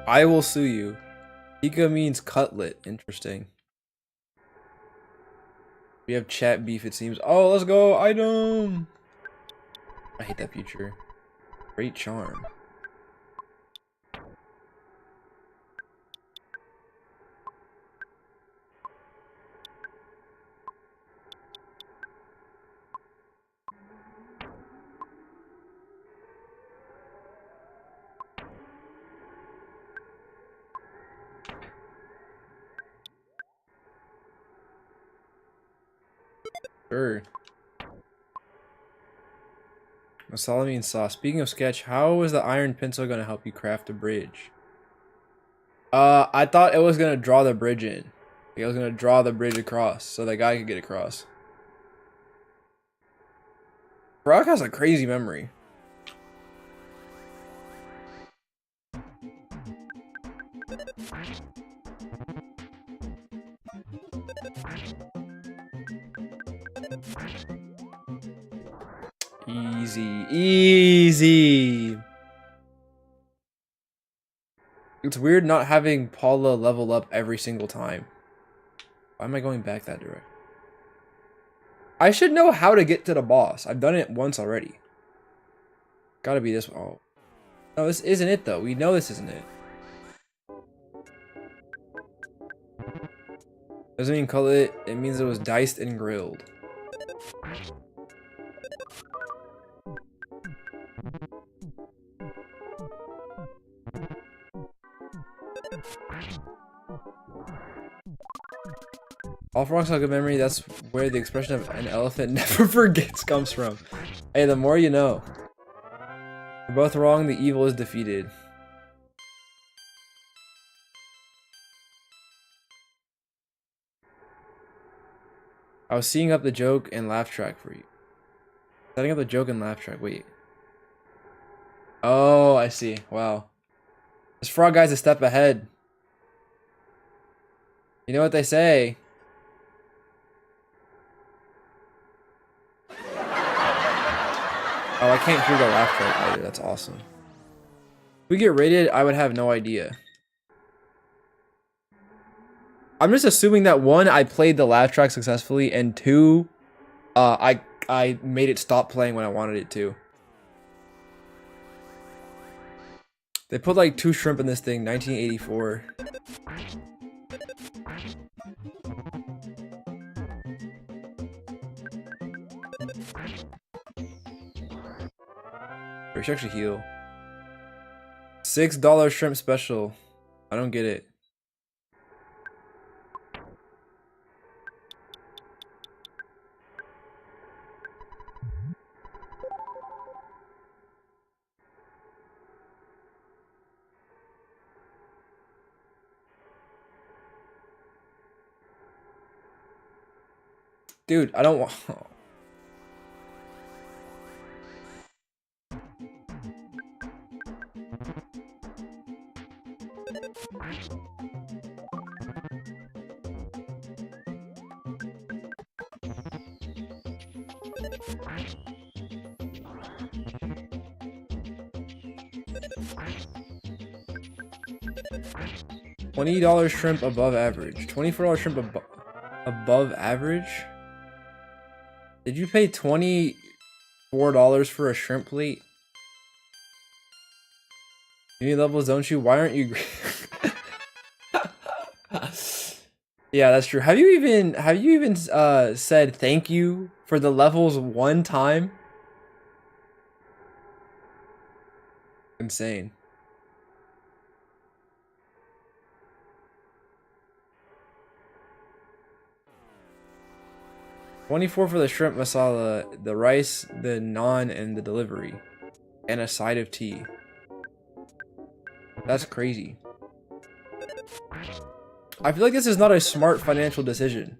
I will sue you. Tikka means cutlet. Interesting. We have chat beef, it seems. Oh, let's go. Item. I hate that feature. Great charm. Sure. Masala means sauce. Speaking of sketch, how is the iron pencil going to help you craft a bridge? I thought it was gonna draw the bridge in. Like, I was gonna draw the bridge across so that guy could get across. Frog has a crazy memory. Easy, easy. It's weird not having Paula level up every single time. Why am I going back that direction? I should know how to get to the boss. I've done it once already. Gotta be this one. Oh. No, this isn't it though. We know this isn't it. Doesn't mean color it. It means it was diced and grilled. All frogs have good memory. That's where the expression of an elephant never forgets comes from. Hey, the more you know. You're both wrong. The evil is defeated. I was seeing up the joke and laugh track for you. Setting up the joke and laugh track. Wait. Oh, I see. Wow. This frog guy's a step ahead. You know what they say? Oh, I can't hear the laugh track either. That's awesome. If we get rated, I would have no idea. I'm just assuming that one, I played the laugh track successfully, and two, I made it stop playing when I wanted it to. They put like 2 shrimp in this thing, 1984. We should actually heal. $6 shrimp special. I don't get it. Dude, I don't want. $20 shrimp above average. $24 shrimp above average? Did you pay $24 for a shrimp plate? You need levels, don't you? Why aren't you? Yeah, that's true. Have you even said thank you for the levels one time? Insane. $24 for the shrimp masala, the rice, the naan, and the delivery. And a side of tea. That's crazy. I feel like this is not a smart financial decision.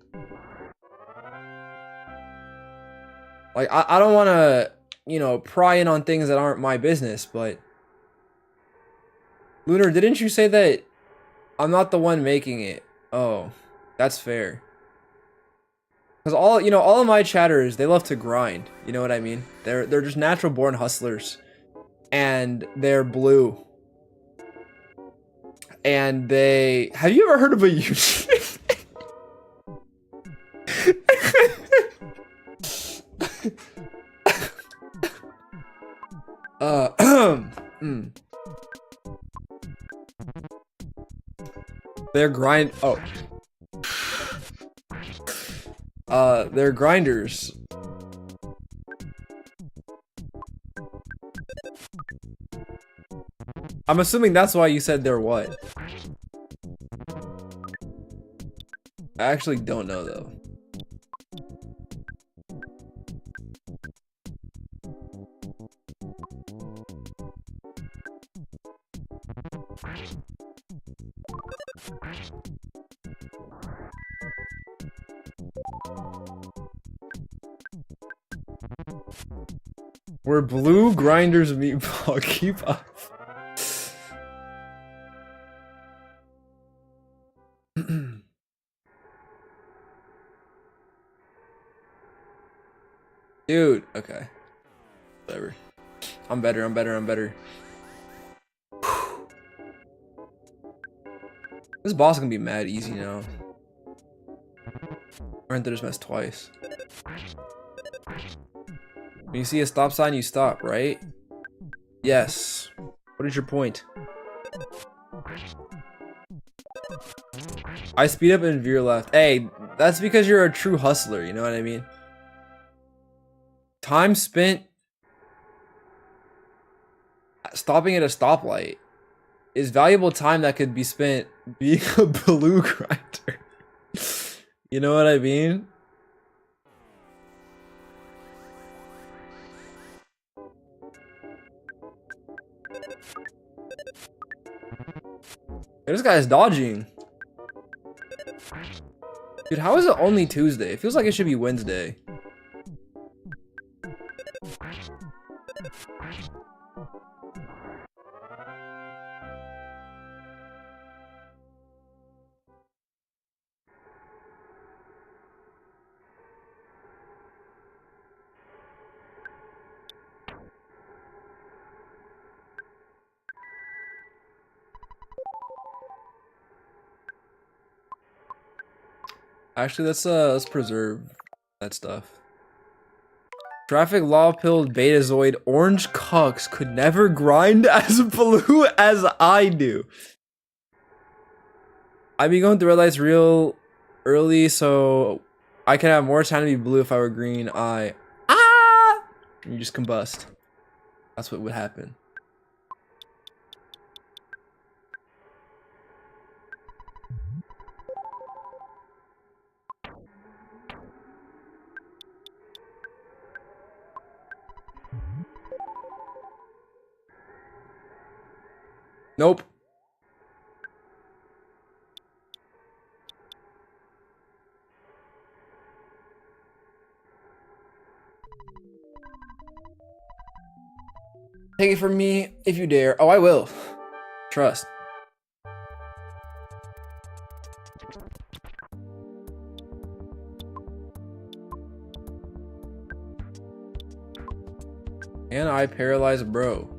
Like, I don't want to, you know, pry in on things that aren't my business, but... Lunar, didn't you say that I'm not the one making it? Oh, that's fair. Because all of my chatters, they love to grind. You know what I mean? They're just natural born hustlers. And they're blue. And they... Have you ever heard of a YouTube... They're grind... Oh. They're grinders. I'm assuming that's why you said they're what? I actually don't know though. We're blue grinders meatball. Keep up. Dude, okay. Whatever. I'm better. This boss is gonna be mad easy now. I ran through this mess twice. When you see a stop sign, you stop, right? Yes. What is your point? I speed up and veer left. Hey, that's because you're a true hustler, you know what I mean? Time spent stopping at a stoplight is valuable time that could be spent being a blue grinder. You know what I mean? This guy is dodging. Dude, how is it only Tuesday? It feels like it should be Wednesday. Actually, let's preserve that stuff. Traffic law pilled Betazoid orange cucks could never grind as blue as I do. I'd be going through red lights real early, so I could have more time to be blue if I were green. And you just combust. That's what would happen. Nope. Take it from me if you dare. Oh, I will. Trust. And I paralyze bro.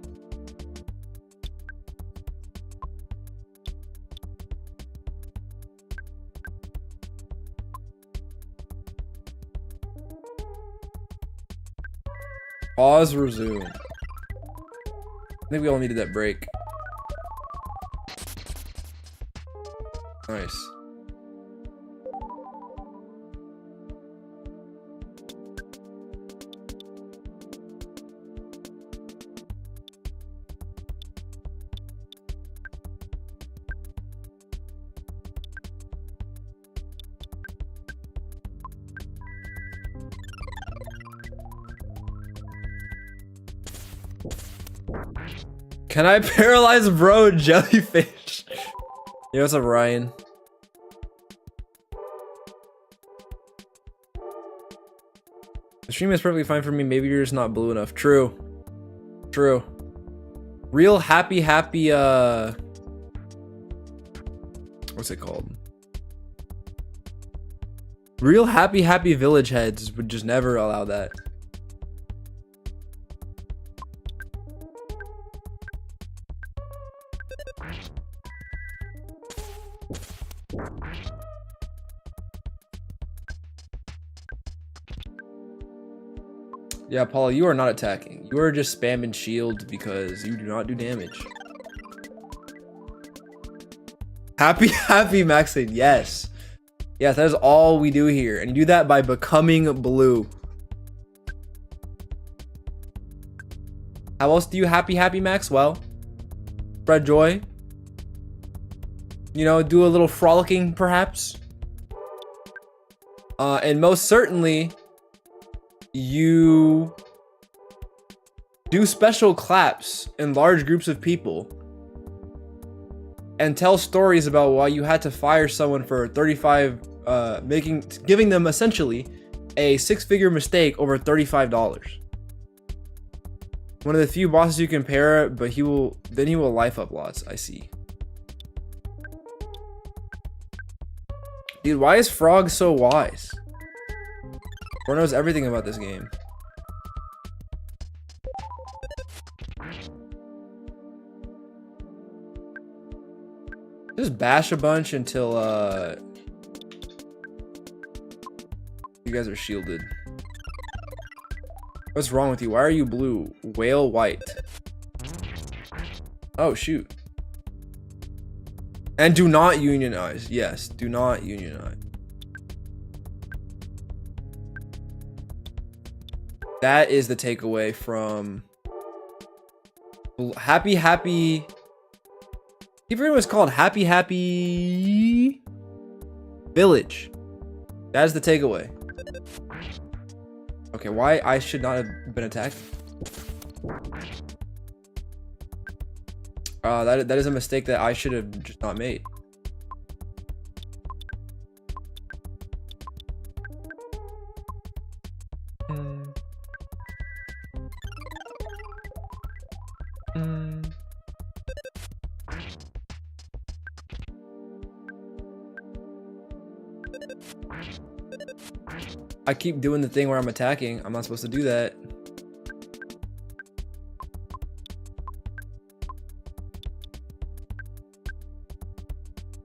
Pause, resume. I think we all needed that break. Nice. Can I paralyze bro jellyfish? Yo, what's up, Ryan? The stream is perfectly fine for me. Maybe you're just not blue enough. True. True. Real happy what's it called? Real happy village heads would just never allow that. Yeah, Paula, you are not attacking. You are just spamming shield because you do not do damage. Happy maxing, yes. Yes, that is all we do here. And you do that by becoming blue. How else do you happy max? Well, spread joy. You know, do a little frolicking perhaps. And most certainly, you do special claps in large groups of people and tell stories about why you had to fire someone for 35, giving them essentially a 6-figure mistake over $35. One of the few bosses you can pair, but he will life up lots. I see. Dude, why is Frog so wise? Frog knows everything about this game. Just bash a bunch until you guys are shielded. What's wrong with you? Why are you blue? Whale white. Oh shoot. And do not unionize. Yes, do not unionize. That is the takeaway from Happy Happy. I forget what it's called. Happy Happy Village. That is the takeaway. Okay, why I should not have been attacked? That is a mistake that I should have just not made. I keep doing the thing where I'm attacking. I'm not supposed to do that.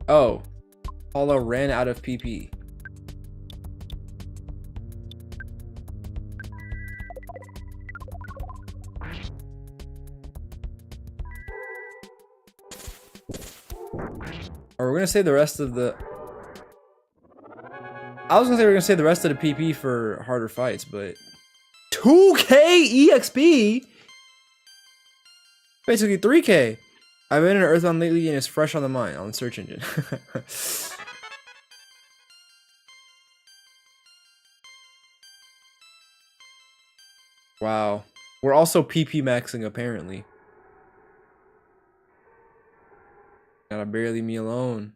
Oh, Paula ran out of PP. Or we're gonna save the rest of the. I was gonna say we're gonna save the rest of the PP for harder fights, but 2K EXP, basically 3K. I've been in Earthbound lately and it's fresh on the mind on the search engine. Wow, we're also PP maxing apparently. Gotta barely leave me alone.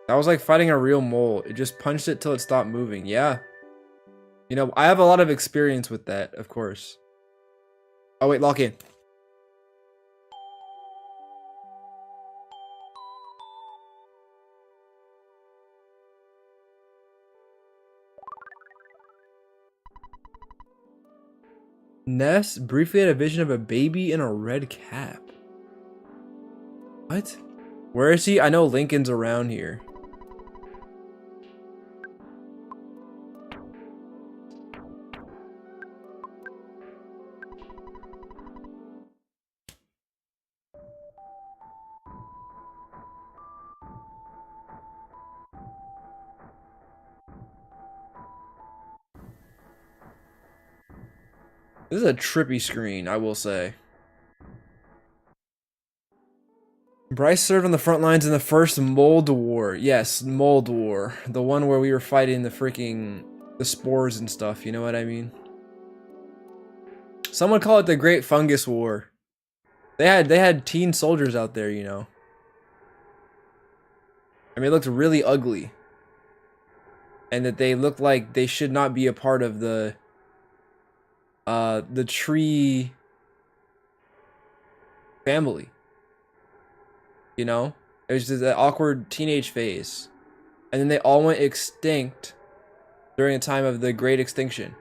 That was like fighting a real mole. It just punched it till it stopped moving. Yeah. You know, I have a lot of experience with that, of course. Oh wait, lock in. Ness briefly had a vision of a baby in a red cap. What? Where is he? I know Lincoln's around here. This is a trippy screen, I will say. Bryce served on the front lines in the first Mold War. Yes, Mold War. The one where we were fighting the spores and stuff, you know what I mean? Someone call it the Great Fungus War. They had teen soldiers out there, you know. I mean, it looked really ugly. And that they looked like they should not be a part of the tree family. You know? It was just that awkward teenage phase. And then they all went extinct during the time of the Great Extinction.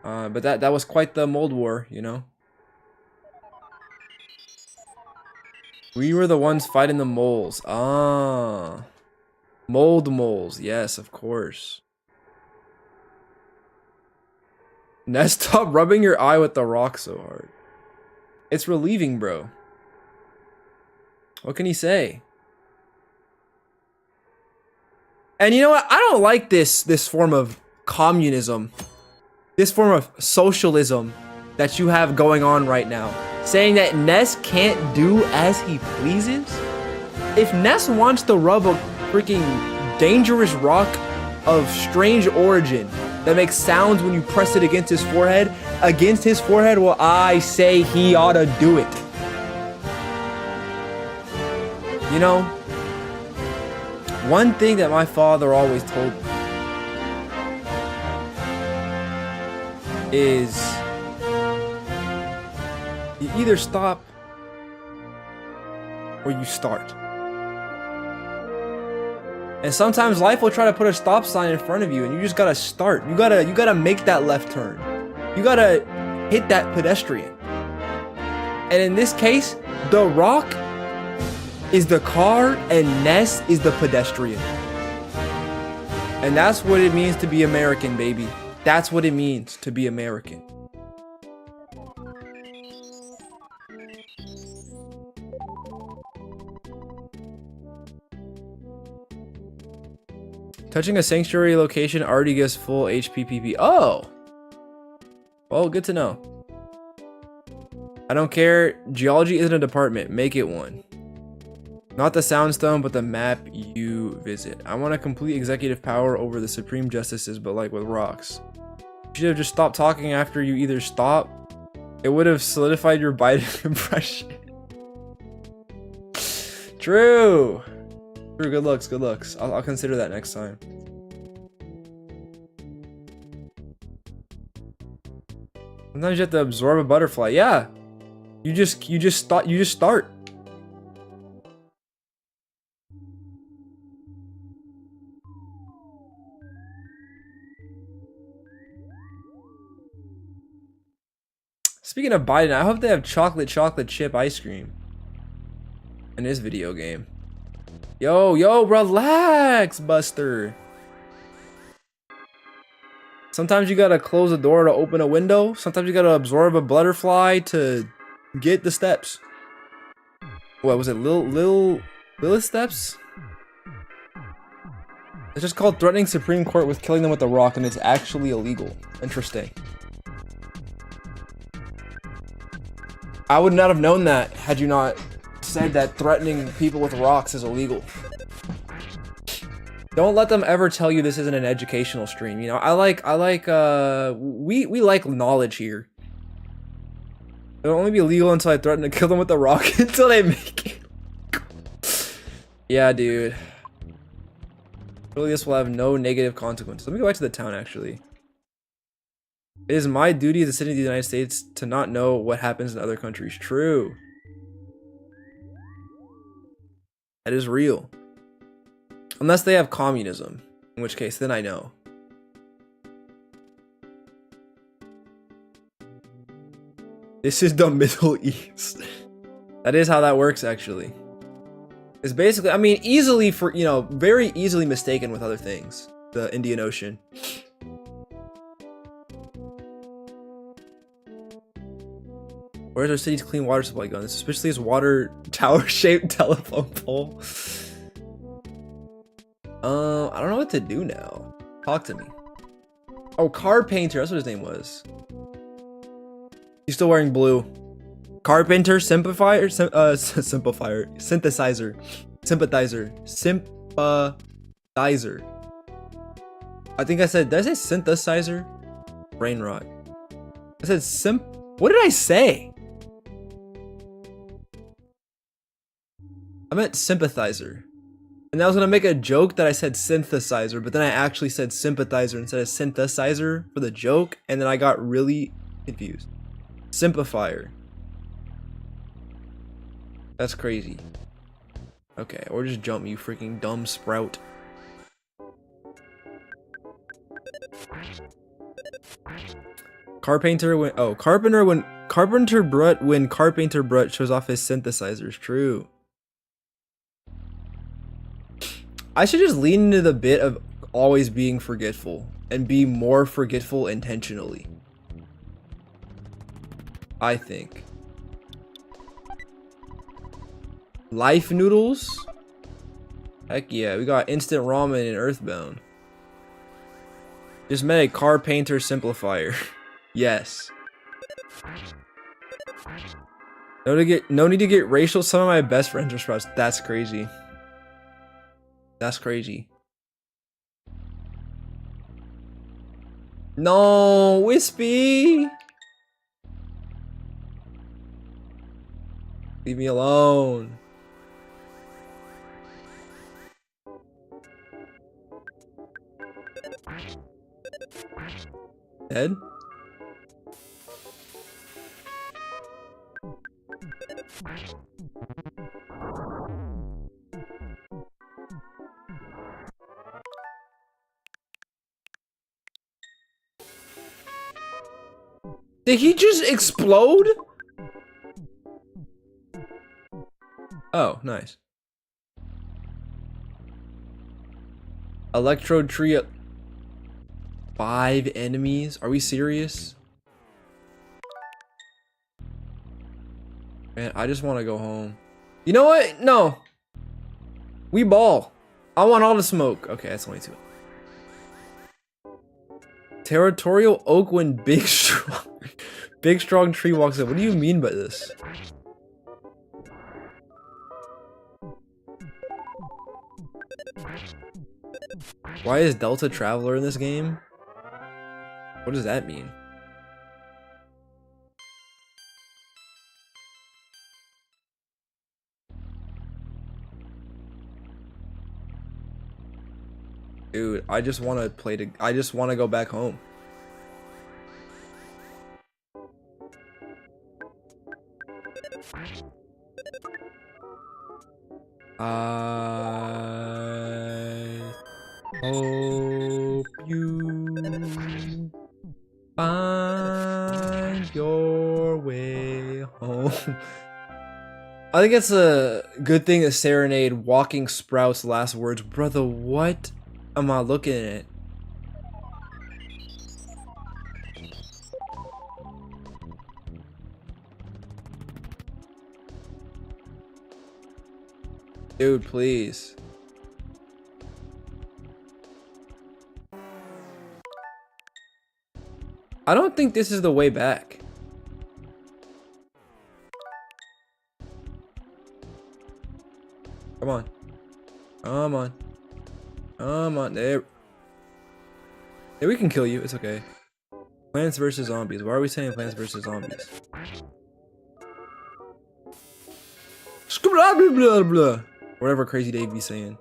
But that was quite the Mold War, you know? We were the ones fighting the moles. Ah. Moles. Yes, of course. Ness, stop rubbing your eye with the rock so hard. It's relieving, bro. What can he say? And you know what? I don't like this form of communism. This form of socialism that you have going on right now. Saying that Ness can't do as he pleases? If Ness wants to rub a freaking dangerous rock of strange origin that makes sounds when you press it against his forehead, well, I say he ought to do it. You know, one thing that my father always told me is you either stop or you start. And sometimes life will try to put a stop sign in front of you and you just gotta start. You gotta make that left turn. You gotta hit that pedestrian. And in this case, the rock is the car and Ness is the pedestrian. And that's what it means to be American, baby. That's what it means to be American. Touching a sanctuary location already gives full HP PP. Oh! Well, good to know. I don't care. Geology isn't a department. Make it one. Not the soundstone, but the map you visit. I want a complete executive power over the supreme justices, but like with rocks. You should have just stopped talking after you either stop. It would have solidified your Biden impression. True. True. Good looks. Good looks. I'll consider that next time. Sometimes you have to absorb a butterfly. Yeah. You just start. Speaking of Biden, I hope they have chocolate chip ice cream in this video game. Yo, relax, Buster. Sometimes you gotta close a door to open a window. Sometimes you gotta absorb a butterfly to get the steps. What was it? Lilliput Steps? It's just called threatening Supreme Court with killing them with a rock, and it's actually illegal. Interesting. I would not have known that had you not said that threatening people with rocks is illegal. Don't let them ever tell you this isn't an educational stream. You know, we like knowledge here. It'll only be legal until I threaten to kill them with a rock until they make it. Yeah, dude. Really, this will have no negative consequences. Let me go back to the town, actually. It is my duty as a citizen of the United States to not know what happens in other countries. True. That is real. Unless they have communism, in which case, then I know. This is the Middle East. That is how that works, actually. It's basically, I mean, easily for, you know, very easily mistaken with other things. The Indian Ocean. Where's our city's clean water supply going? Especially this water tower-shaped telephone pole. I don't know what to do now. Talk to me. Oh, Carpenter. That's what his name was. He's still wearing blue. Carpenter, simplifier, synthesizer, sympathizer. I think I said, did I say synthesizer? Brain rot. I said what did I say? I meant sympathizer. And I was gonna make a joke that I said synthesizer, but then I actually said sympathizer instead of synthesizer for the joke, and then I got really confused. Simplifier. That's crazy. Okay, or just jump, you freaking dumb sprout. Carpenter Brut when Carpenter Brut shows off his synthesizers. True. I should just lean into the bit of always being forgetful and be more forgetful intentionally. I think. Life noodles? Heck yeah, we got instant ramen in Earthbound. Just met a Carpenter simplifier. Yes. No need to get racial. Some of my best friends are sprouts. That's crazy. That's crazy. No, Wispy. Leave me alone. Dead? Did he just explode? Oh, nice. Electrode tree. 5 enemies? Are we serious? Man, I just want to go home. You know what? No. We ball. I want all the smoke. Okay, that's only 2. Territorial oak when big strong tree walks up. What do you mean by this? Why is Delta Traveler in this game? What does that mean? Dude, I just want to I just want to go back home. I hope you find your way home. I think it's a good thing to serenade Walking Sprout's last words. Brother, what am I looking at? Dude, please. I don't think this is the way back. Come on. Come on. Come on. There. Yeah, we can kill you. It's okay. Plants versus Zombies. Why are we saying Plants versus Zombies? Blah, blah, blah, blah. Whatever Crazy Dave be saying.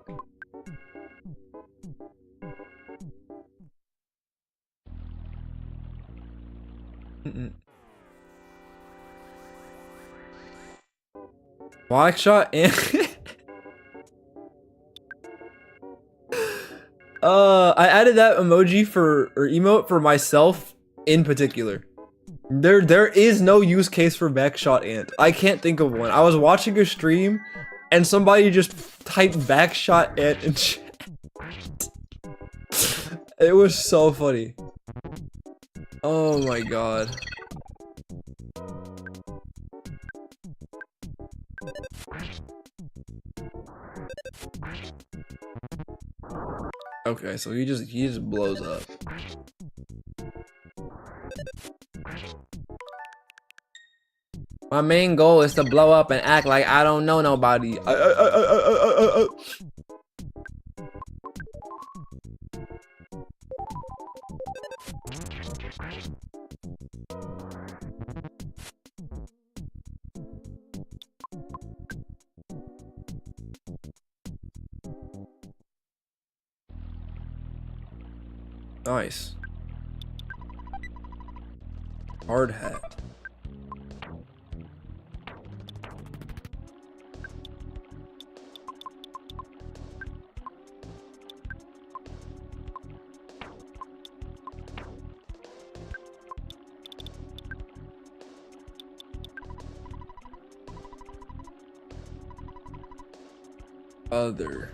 Black shot and I added that emoji or emote for myself in particular. There is no use case for backshot ant. I can't think of one. I was watching a stream and somebody just typed backshot ant in chat. It was so funny. Oh my god. Okay, so he just blows up. My main goal is to blow up and act like I don't know nobody. Nice. Hard hat. Other.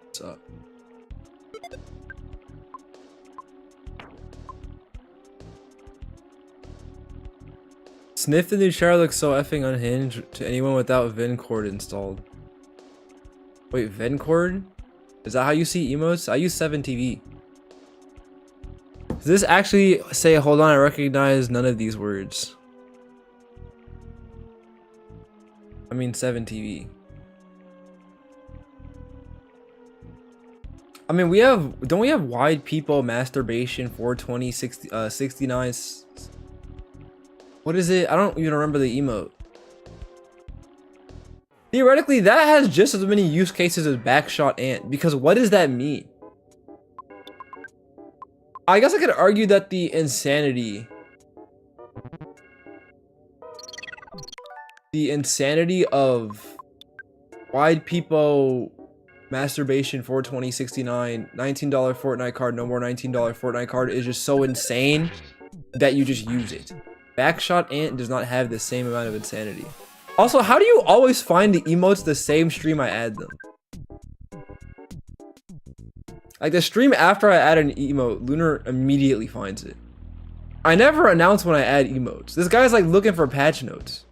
What's up? Sniff the new shower looks so effing unhinged to anyone without VenCord installed. Wait, VenCord? Is that how you see emotes? I use 7TV. Does this actually say, hold on, I recognize none of these words? I mean 7TV. I mean, don't we have wide people, masturbation, 420, 60, 69? What is it? I don't even remember the emote. Theoretically, that has just as many use cases as backshot ant, because what does that mean? I guess I could argue that the insanity of wide peepo masturbation 42069 $19 Fortnite card, no more $19 Fortnite card is just so insane that you just use it. Backshot ant does not have the same amount of insanity. Also, how do you always find the emotes the same stream I add them? Like the stream after I add an emote, Lunar immediately finds it. I never announce when I add emotes. This guy's like looking for patch notes.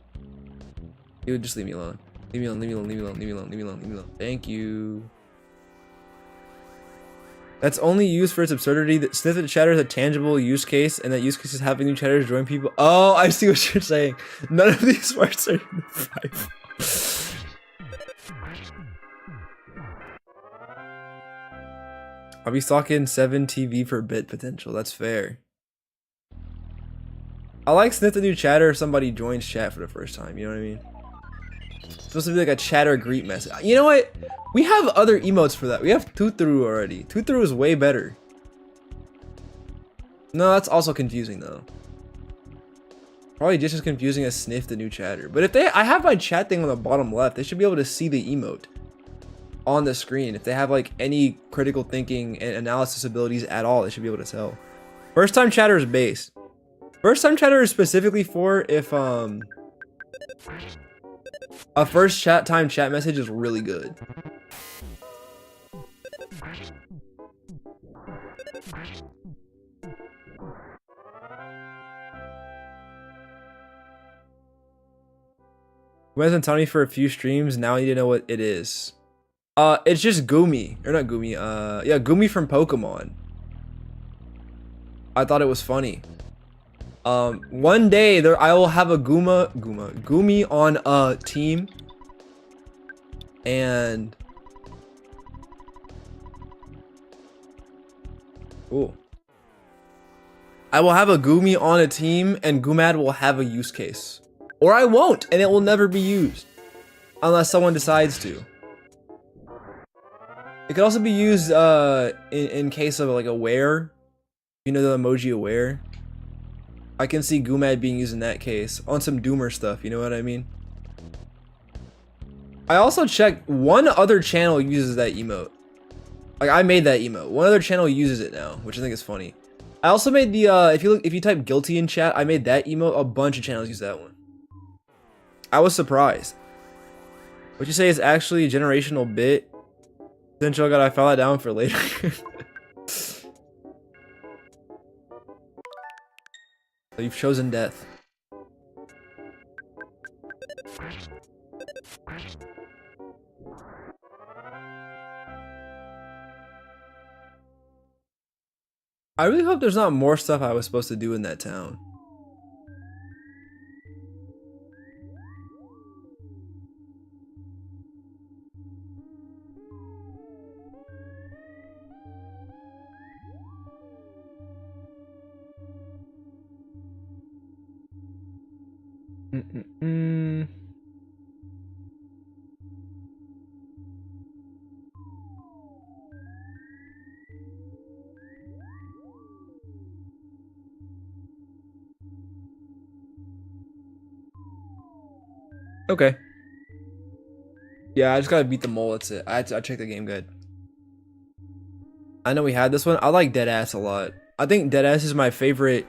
Dude, just leave me alone. Leave me alone, leave me alone, leave me alone, leave me alone, leave me alone, leave me alone. Thank you. That's only used for its absurdity. That sniffed chatter is a tangible use case, and that use case is having new chatters join people. Oh, I see what you're saying. None of these parts are in the 5. I'll be stocking 7 TV for bit potential. That's fair. I like sniff the new chatter if somebody joins chat for the first time. You know what I mean? It's supposed to be like a chatter greet message. You know what? We have other emotes for that. We have Toothrough already. Toothrough is way better. No, that's also confusing though. Probably just as confusing as sniff the new chatter. But if I have my chat thing on the bottom left, they should be able to see the emote on the screen. If they have like any critical thinking and analysis abilities at all, they should be able to tell. First time chatter is base. First time chatter is specifically for if a first time chat message is really good. Who hasn't told me for a few streams, now I need to know what it is. It's just Gumi. Or not Gumi, yeah, Gumi from Pokemon. I thought it was funny. One day I will have a Gumi on a team. And ooh. I will have a Gumi on a team and Gumad will have a use case. Or I won't, and it will never be used. Unless someone decides to. It could also be used in case of like aware. You know the emoji aware? I can see Gumad being used in that case. On some Doomer stuff, you know what I mean? I also checked one other channel uses that emote. Like I made that emote. One other channel uses it now, which I think is funny. I also made the if you type guilty in chat, I made that emote. A bunch of channels use that one. I was surprised. What you say is actually a generational bit. Potential God, I file that down for later. So you've chosen death. I really hope there's not more stuff I was supposed to do in that town. Okay. Yeah, I just gotta beat the mole, that's it. I checked the game guide. I know we had this one. I like Deadass a lot. I think Deadass is my favorite.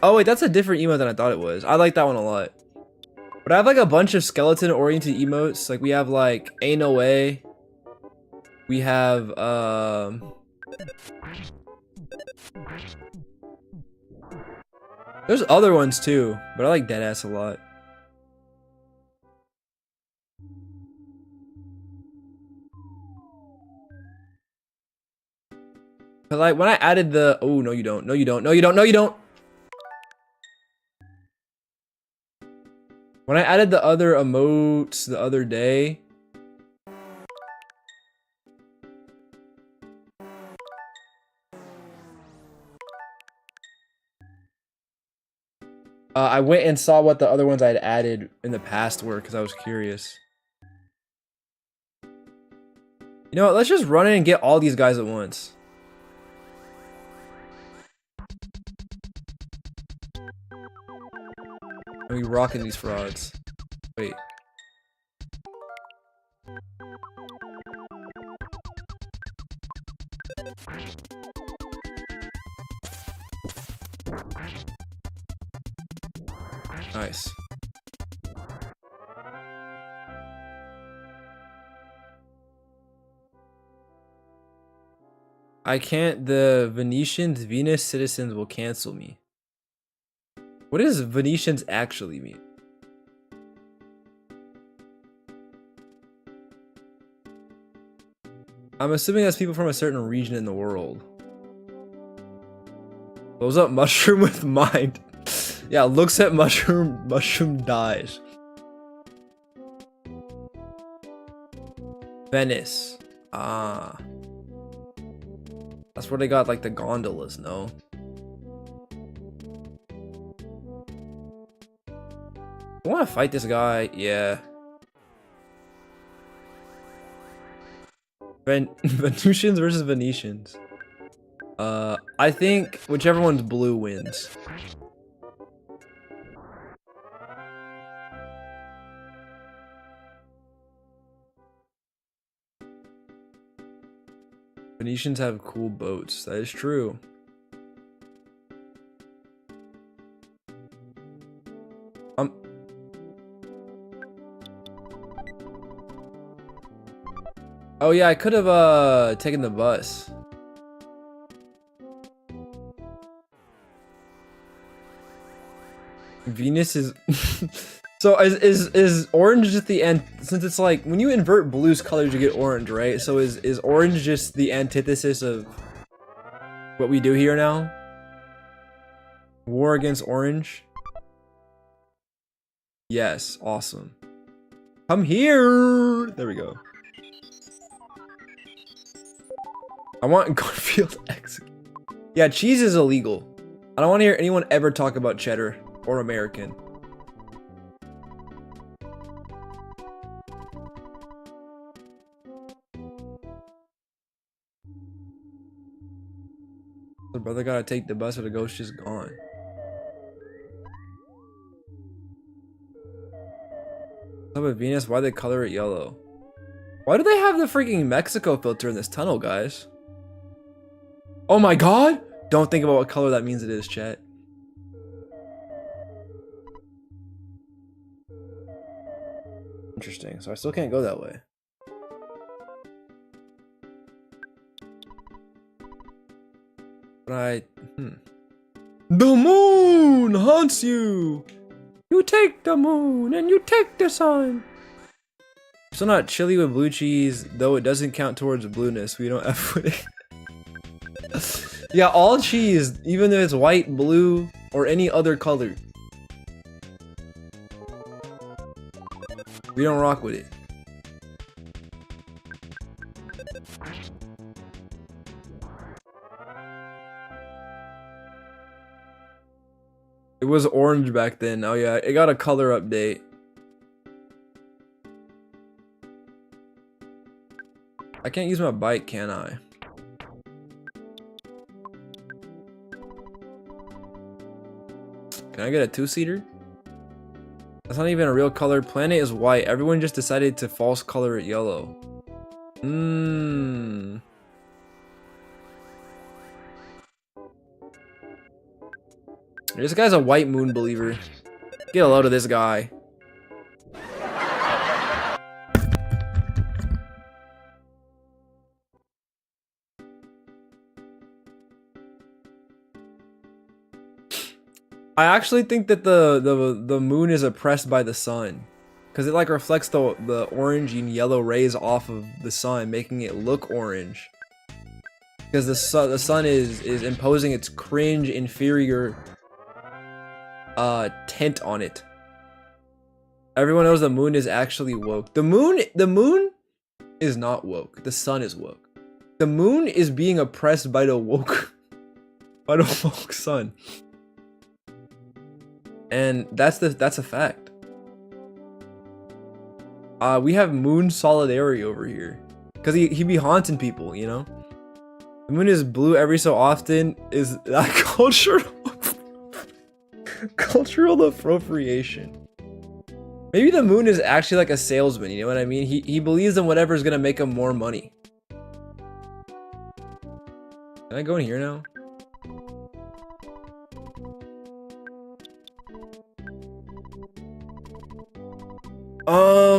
Oh wait, that's a different emote than I thought it was. I like that one a lot. But I have like a bunch of skeleton-oriented emotes. Like we have like Ain't No Way. We have there's other ones too, but I like Deadass a lot. But like when I added the no you don't, no you don't, no you don't, no you don't. When I added the other emotes the other day, I went and saw what the other ones I had added in the past were because I was curious. You know what? Let's just run in and get all these guys at once. Are we rocking these frauds? Wait. Nice. I can't. The Venus citizens will cancel me. What does Venetians actually mean? I'm assuming that's people from a certain region in the world. Blows up mushroom with mind. Yeah, looks at mushroom dies. Venice. Ah. That's where they got like the gondolas, no? I want to fight this guy, yeah. Venusians versus Venetians. I think whichever one's blue wins. Venetians have cool boats. That is true. Oh yeah, I could have taken the bus. Venus is so is orange just the end, since it's like when you invert blue's colors you get orange, right? So is orange just the antithesis of what we do here now? War against orange? Yes, awesome. Come here. There we go. I want Garfield execute. Yeah, cheese is illegal. I don't want to hear anyone ever talk about cheddar or American. The brother gotta take the bus or the ghost is gone. How about Venus? Why they color it yellow? Why do they have the freaking Mexico filter in this tunnel, guys? Oh my god! Don't think about what color that means it is, chat. Interesting. So I still can't go that way. But The moon haunts you! You take the moon and you take the sun! Still not chili with blue cheese, though it doesn't count towards blueness. We don't F with it. Yeah, all cheese, even if it's white, blue, or any other color. We don't rock with it. It was orange back then. Oh yeah, it got a color update. I can't use my bike, can I? Can I get a two-seater? That's not even a real color. Planet is white. Everyone just decided to false color it yellow. This guy's a white moon believer. Get a load of this guy. I actually think that the moon is oppressed by the sun, because it like reflects the orange and yellow rays off of the sun, making it look orange. Because the sun is imposing its cringe inferior tint on it. Everyone knows the moon is actually woke. The moon is not woke. The sun is woke. The moon is being oppressed by the woke sun. And that's a fact. We have moon solidarity over here. Because he be haunting people, you know? The moon is blue every so often. Is that cultural appropriation? Maybe the moon is actually like a salesman, you know what I mean? He believes in whatever is gonna make him more money. Can I go in here now?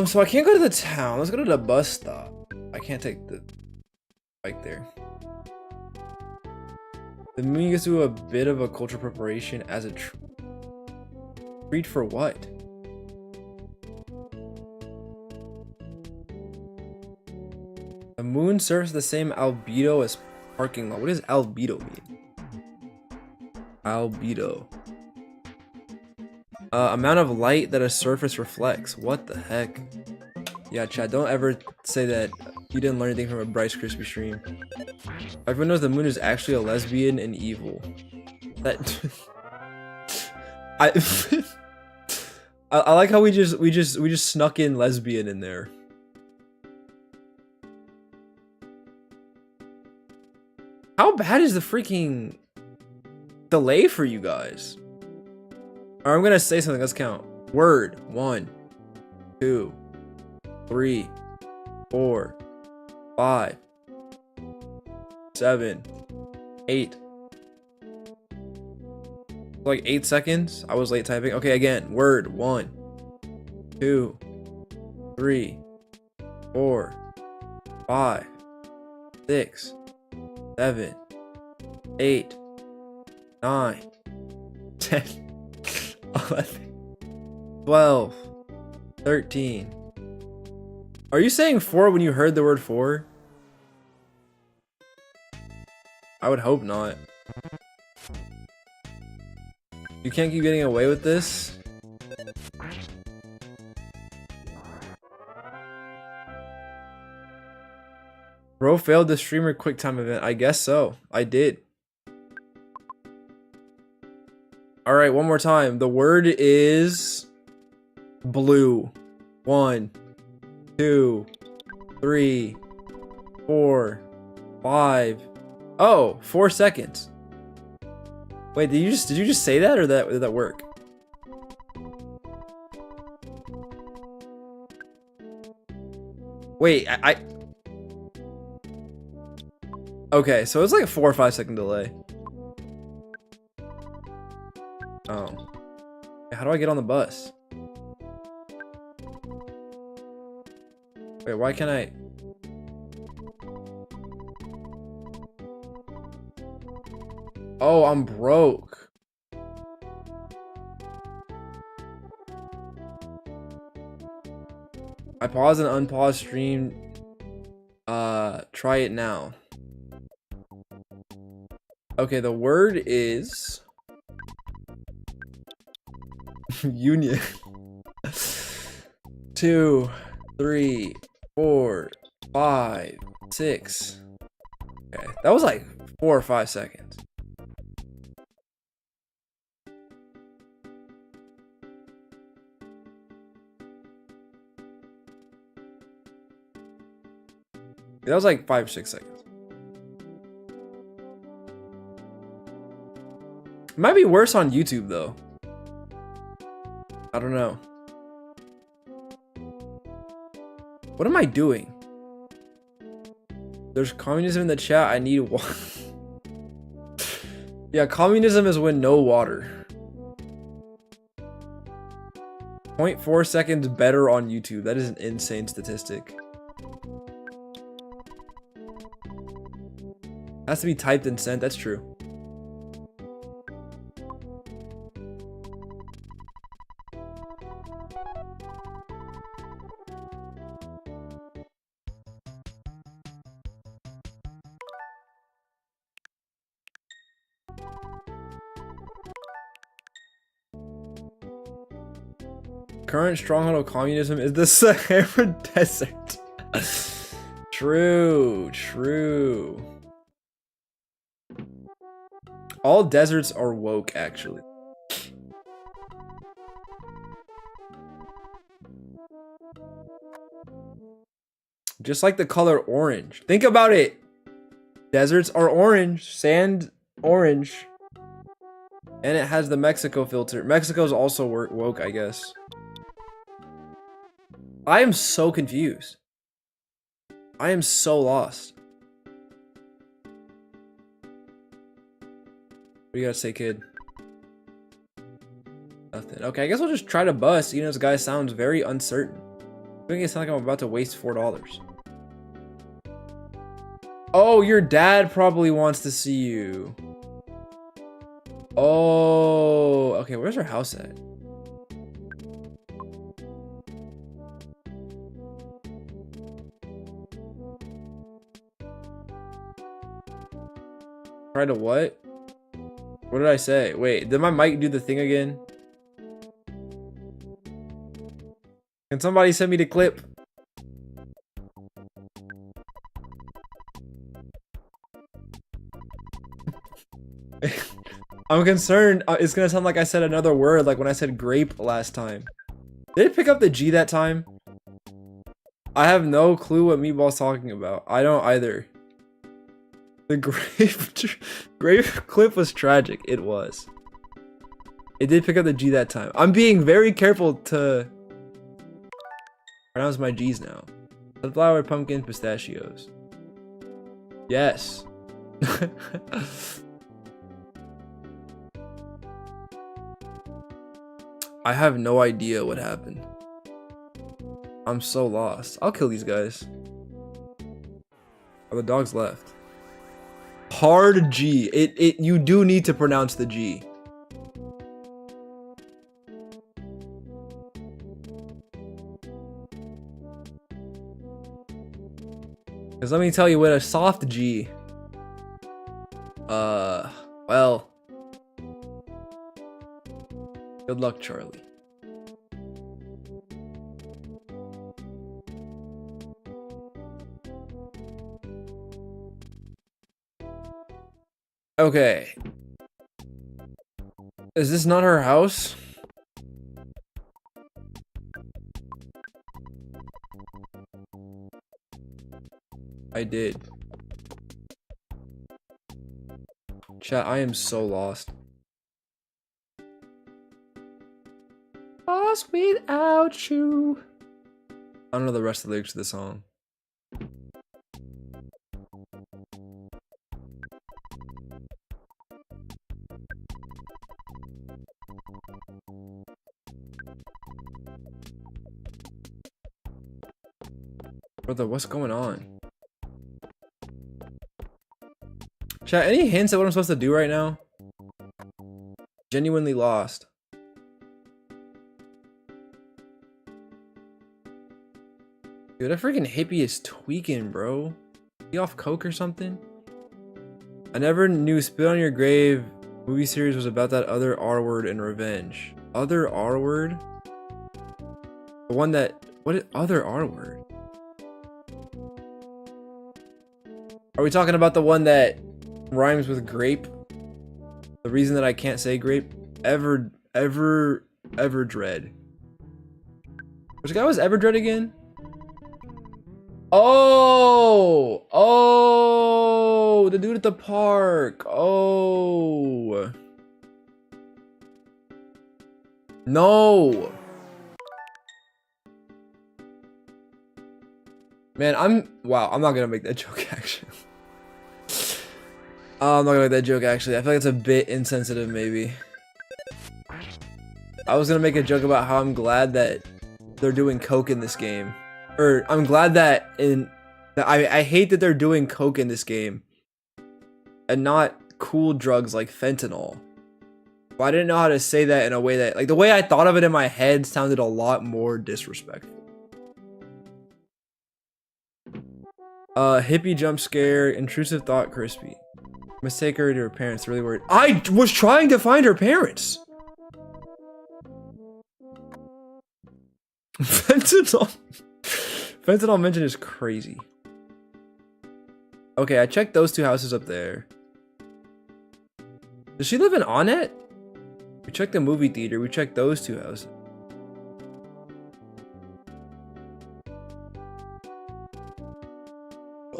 So I can't go to the town. Let's go to the bus stop. I can't take the bike there. The moon gets to do a bit of a cultural preparation as a treat for what? The moon serves the same albedo as parking lot. What does albedo mean? Albedo. Amount of light that a surface reflects. What the heck? Yeah, chat, don't ever say that you didn't learn anything from a Bryce Crispy stream. Everyone knows the moon is actually a lesbian and evil. That I like how we just snuck in lesbian in there. How bad is the freaking delay for you guys? Alright, I'm gonna say something. Let's count. Word. 1, 2, 3, 4, 5, 7, 8. Like 8 seconds. I was late typing. Okay, again. Word. 1, 2, 3, 4, 5, 6, 7, 8, 9, 10, 11, 12, 13. Are you saying 4 when you heard the word 4? I would hope not. You can't keep getting away with this. Bro failed the streamer quick time event. I guess so. I did. Alright, one more time. The word is blue. 1, 2, 3, 4, 5. Oh, 4 seconds. Wait, did you just say that, or did that work? Wait, okay, so it's like a 4 or 5 second delay. Oh. How do I get on the bus? Wait, why can't I? Oh, I'm broke. I pause and unpause stream. Try it now. Okay, the word is union. 2, 3, 4, 5, 6. Okay, that was like 4 or 5 seconds. That was like 5 or 6 seconds. It might be worse on YouTube though. I don't know. What am I doing? There's communism in the chat. I need water. Yeah, communism is when no water. 0.4 seconds better on YouTube. That is an insane statistic. Has to be typed and sent. That's true. Current stronghold of communism is the Sahara Desert. True, true. All deserts are woke, actually. Just like the color orange. Think about it. Deserts are orange. Sand, orange. And it has the Mexico filter. Mexico's also woke, I guess. I am so confused. I am so lost. What do you gotta say, kid? Nothing. Okay, I guess we'll just try to bust. You know, this guy sounds very uncertain. I think it sounds like I'm about to waste $4. Oh, your dad probably wants to see you. Oh, okay, where's our house at? Try to what? What did I say? Wait, did my mic do the thing again? Can somebody send me the clip? I'm concerned it's gonna sound like I said another word, like when I said grape last time. Did it pick up the G that time? I have no clue what Meatball's talking about. I don't either. The grape clip was tragic. It was. It did pick up the G that time. I'm being very careful to pronounce my G's now. Sunflower, pumpkin, pistachios. Yes. I have no idea what happened. I'm so lost. I'll kill these guys. Oh, the dog's left. Hard G. You do need to pronounce the G. Because let me tell you what a soft G. Well. Good luck, Charlie. Okay. Is this not her house? I did. Chat, I am so lost. Lost without you. I don't know the rest of the lyrics of the song. Brother, what's going on? Chat, any hints at what I'm supposed to do right now? Genuinely lost. Dude, that freaking hippie is tweaking, bro. He off coke or something? I never knew Spit on Your Grave movie series was about that other R word and revenge. Other R word? The one that... What other R word? Are we talking about the one that rhymes with grape? The reason that I can't say grape? Everdread. Which guy was Everdread again? Oh! Oh! The dude at the park. Oh. No. Man, wow, I'm not gonna make that joke actually. I'm not gonna make that joke actually. I feel like it's a bit insensitive maybe. I was gonna make a joke about how I'm glad that they're doing coke in this game. Or I'm glad that I hate that they're doing coke in this game. And not cool drugs like fentanyl. But I didn't know how to say that in a way that, like, the way I thought of it in my head sounded a lot more disrespectful. Hippie jump scare, intrusive thought, crispy. Mistake her to her parents, really worried. I was trying to find her parents! Fentanyl. Fentanyl mention is crazy. Okay, I checked those two houses up there. Does she live in Onnet? We checked the movie theater. We checked those two houses.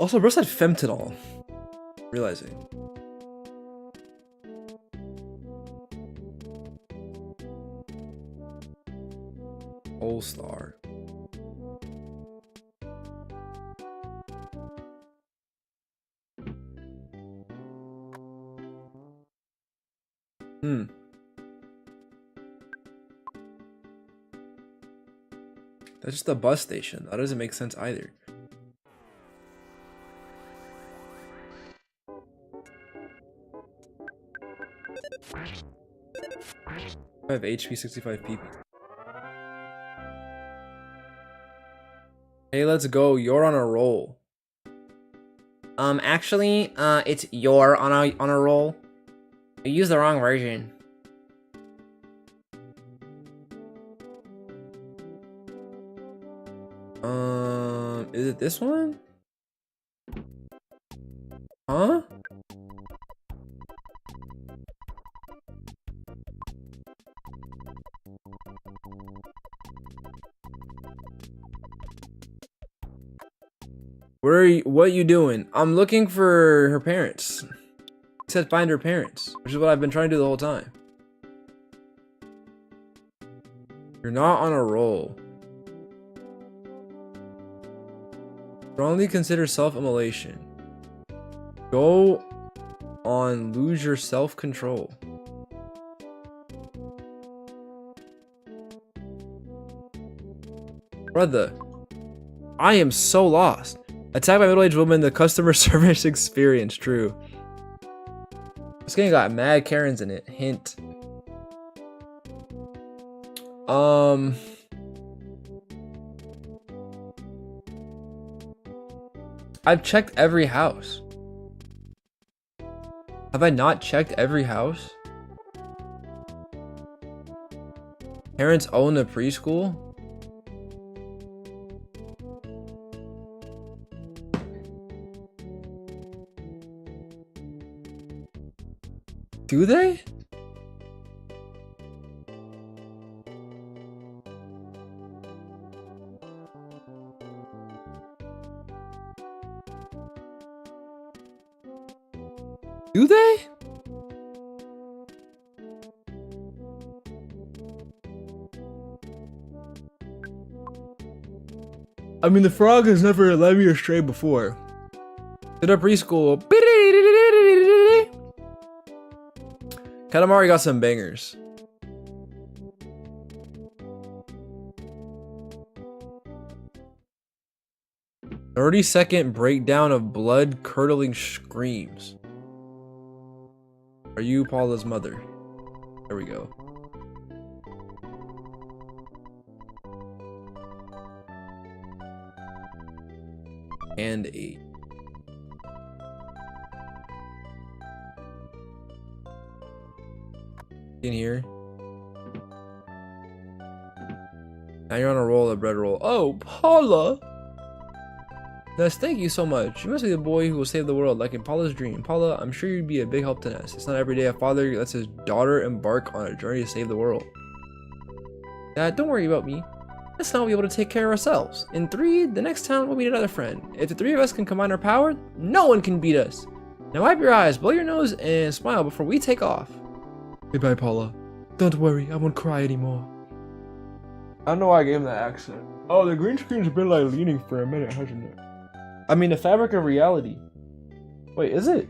Also, bro said fentanyl. Realizing. All Star. That's just a bus station. That doesn't make sense either. I have HP 65 PP. Hey, let's go. You're on a roll. Actually, it's you're on a roll. You used the wrong version. Is it this one? Huh? Where are you? What are you doing? I'm looking for her parents. It said find her parents, which is what I've been trying to do the whole time. You're not on a roll. Strongly consider self-immolation. Go on, lose your self-control. Brother, I am so lost. Attacked by middle-aged woman, the customer service experience. True. This game got mad Karens in it. Hint. I've checked every house. Have I not checked every house? Parents own a preschool? Do they? Do they? I mean, the frog has never led me astray before. Did a preschool. Katamari got some bangers. "30-second breakdown of blood-curdling screams." Are you Paula's mother? There we go. And 8. In here. Now you're on a roll, a bread roll. Oh, Paula! Ness, thank you so much. You must be the boy who will save the world, like in Paula's dream. Paula, I'm sure you'd be a big help to Ness. It's not every day a father lets his daughter embark on a journey to save the world. Dad, don't worry about me. Ness and I will be able to take care of ourselves. In 3, the next town we'll meet another friend. If the 3 of us can combine our power, no one can beat us. Now wipe your eyes, blow your nose, and smile before we take off. Goodbye, Paula. Don't worry, I won't cry anymore. I don't know why I gave him that accent. Oh, the green screen's been like leaning for a minute, hasn't it? I mean, the fabric of reality. Wait, is it?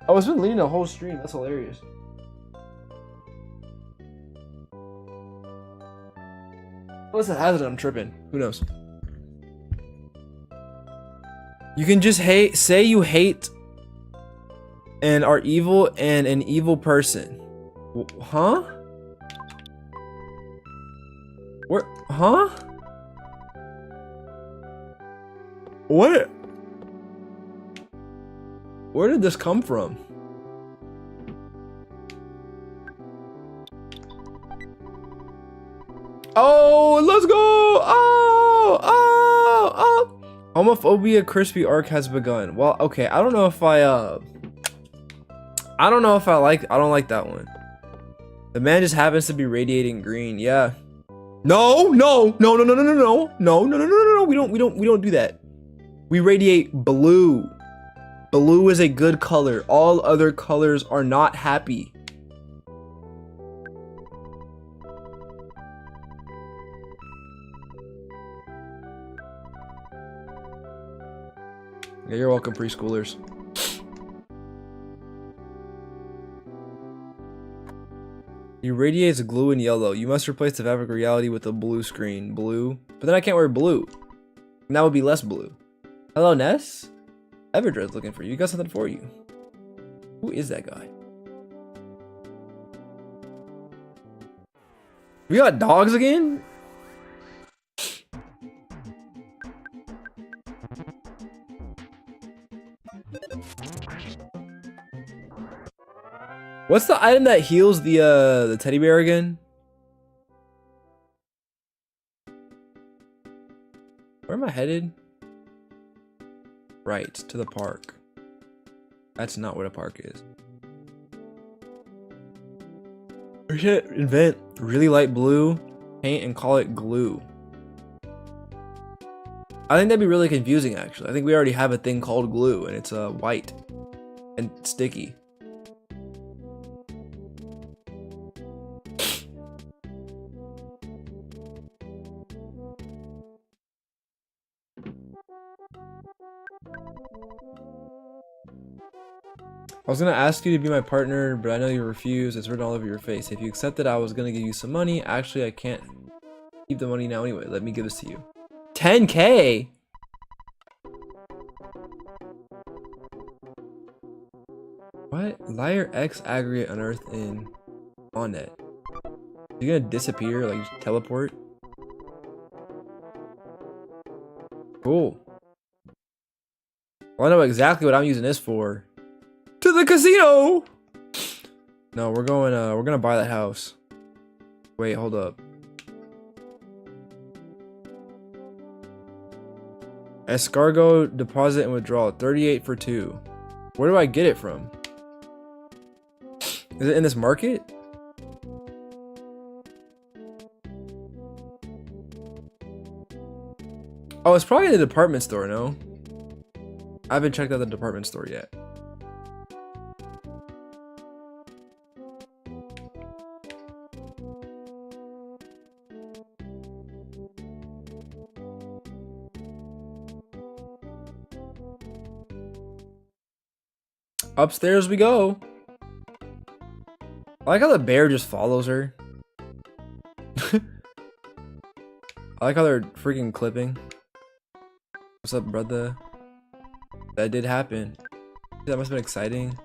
Oh, it's been leaning the whole stream. That's hilarious. Unless it hasn't, I'm tripping. Who knows? You can just say you hate and are evil and an evil person. Huh? Where? Huh? What? Where did this come from? Oh, let's go! Oh! Homophobia crispy arc has begun. Well, okay, I don't know if I don't like that one. The man just happens to be radiating green. Yeah. No. We don't do that. We radiate blue. Blue is a good color. All other colors are not happy. Yeah, you're welcome, preschoolers. He radiates glue and yellow. You must replace the fabric reality with a blue screen. Blue? But then I can't wear blue. And that would be less blue. Hello, Ness? Everdread's looking for you. Got something for you. Who is that guy? We got dogs again? What's the item that heals the teddy bear again? Where am I headed? Right, to the park. That's not what a park is. We should invent really light blue paint and call it glue. I think that'd be really confusing, actually. I think we already have a thing called glue, and it's white and sticky. I was gonna ask you to be my partner, but I know you refused. It's written all over your face. If you accepted, I was gonna give you some money. Actually, I can't keep the money now anyway. Let me give this to you. 10K? What? Liar X aggregate unearthed in on it. You gonna disappear, like just teleport? Cool. Well, I know exactly what I'm using this for. To the casino! No, we're gonna buy that house. Wait, hold up. Escargot deposit and withdrawal, 38 for 2. Where do I get it from? Is it in this market? Oh, it's probably in the department store, no? I haven't checked out the department store yet. Upstairs we go. I like how the bear just follows her. I like how they're freaking clipping. What's up, brother? That did happen. That must have been exciting.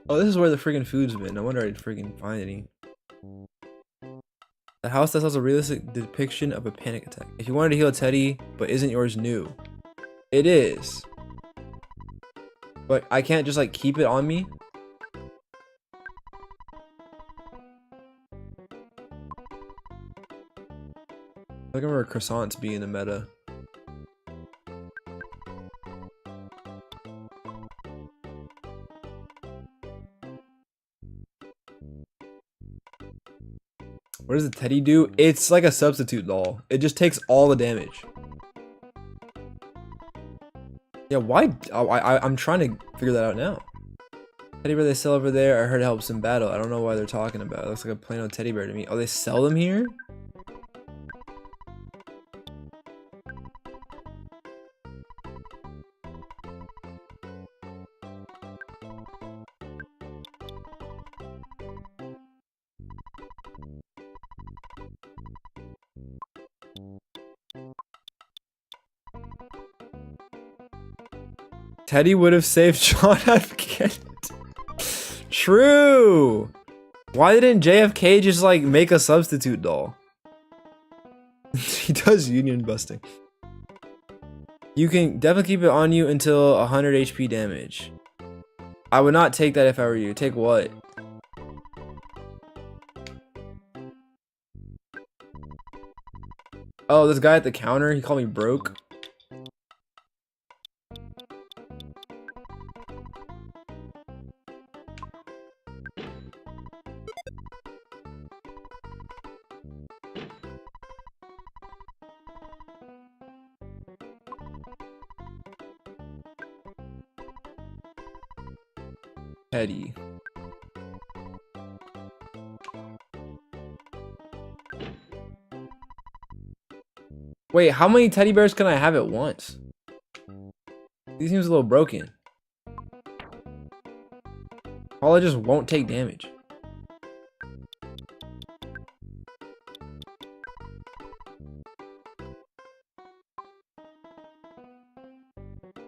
Oh, this is where the freaking food's been. No wonder I didn't freaking find any. The house that has a realistic depiction of a panic attack. If you wanted to heal a teddy, but isn't yours new? It is. But I can't just like keep it on me. I remember croissants being the meta. What does the teddy do? It's like a substitute doll. It just takes all the damage. Yeah, why? I'm trying to figure that out now. Teddy bear they sell over there. I heard it helps in battle. I don't know why they're talking about it. It looks like a plain old teddy bear to me. Oh, they sell them here? Teddy would have saved John Advocate. True. Why didn't JFK just like make a substitute doll? He does union busting. You can definitely keep it on you until 100 HP damage. I would not take that if I were you. Take what? Oh, this guy at the counter, he called me broke. Teddy. Wait, how many teddy bears can I have at once? These seems a little broken. Paula just won't take damage.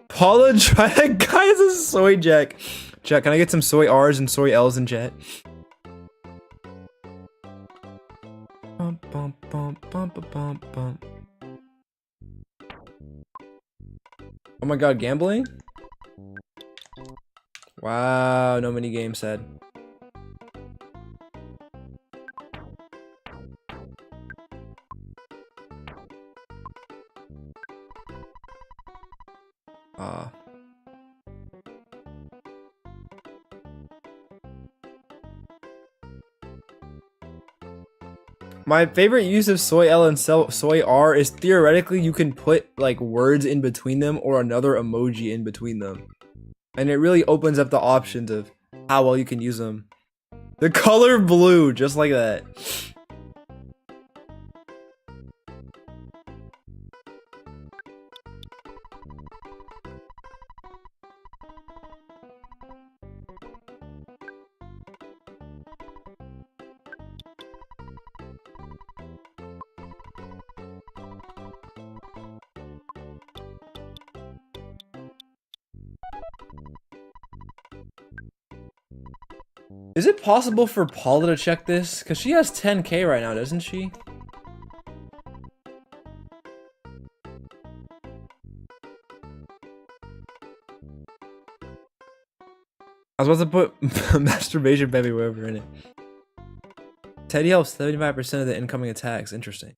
Paula, try that guy as a soy jack. Chat, can I get some soy R's and soy L's in chat? Bump, bump, bump, bump, bump, bump. Oh my god, gambling? Wow, no mini game said. My favorite use of soy L and soy R is theoretically you can put like words in between them or another emoji in between them. And it really opens up the options of how well you can use them. The color blue, just like that. Is it possible for Paula to check this? Because she has 10k right now, doesn't she? I was about to put masturbation baby wherever in it. Teddy helps 75% of the incoming attacks. Interesting.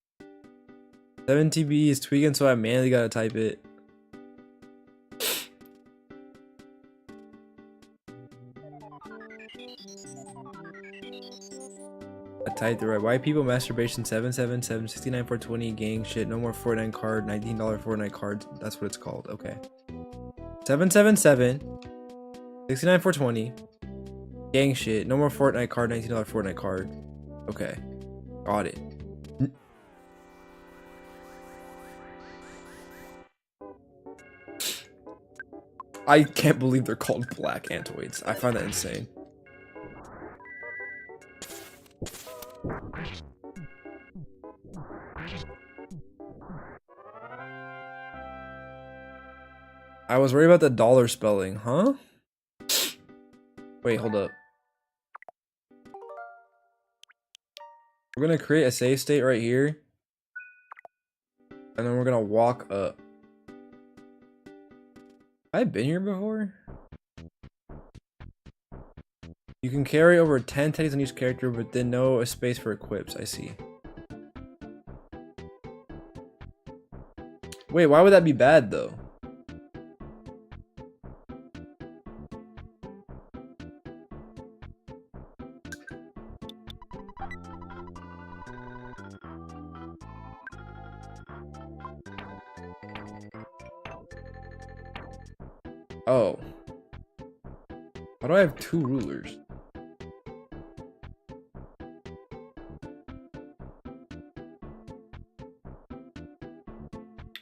7TB is tweaking, so I manually gotta type it. I typed it right. White people masturbation 777 69 420 gang shit. No more Fortnite card. $19 Fortnite cards. That's what it's called. Okay. 777 69 420 gang shit. No more Fortnite card. $19 Fortnite card. Okay. Got it. I can't believe they're called black antoids. I find that insane. I was worried about the dollar spelling, huh? Wait, hold up. We're gonna create a save state right here. And then we're gonna walk up. Have I been here before? You can carry over 10 teddies on each character, but then no space for equips. I see. Wait, why would that be bad though? Oh. Why do I have 2 rulers?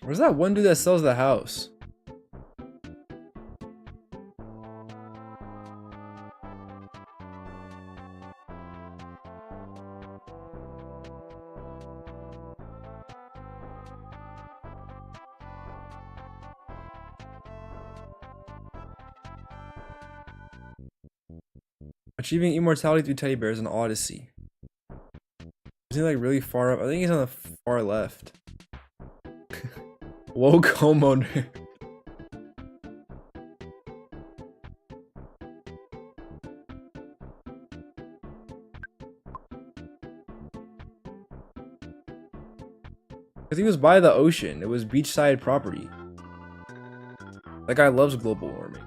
Where's that one dude that sells the house? Achieving immortality through teddy bears in Odyssey. Is he like really far up? I think he's on the far left. Woke homeowner. Because he was by the ocean. It was beachside property. That guy loves global warming.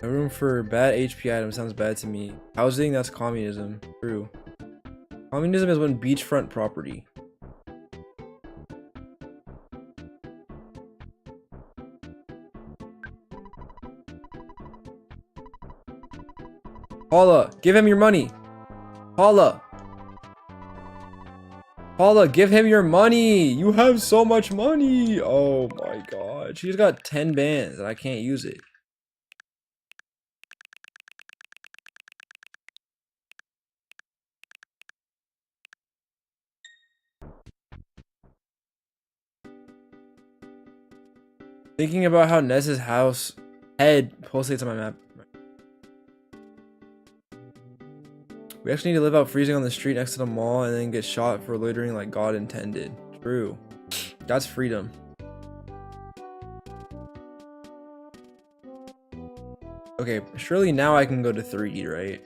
No room for bad HP items sounds bad to me. Housing, that's communism. True. Communism is when beachfront property. Paula, give him your money. Paula. Paula, give him your money. You have so much money. Oh my god. She's got 10 bands and I can't use it. Thinking about how Ness's house head pulsates on my map. We actually need to live out freezing on the street next to the mall and then get shot for loitering like God intended. True. That's freedom. Okay, surely now I can go to 3, right?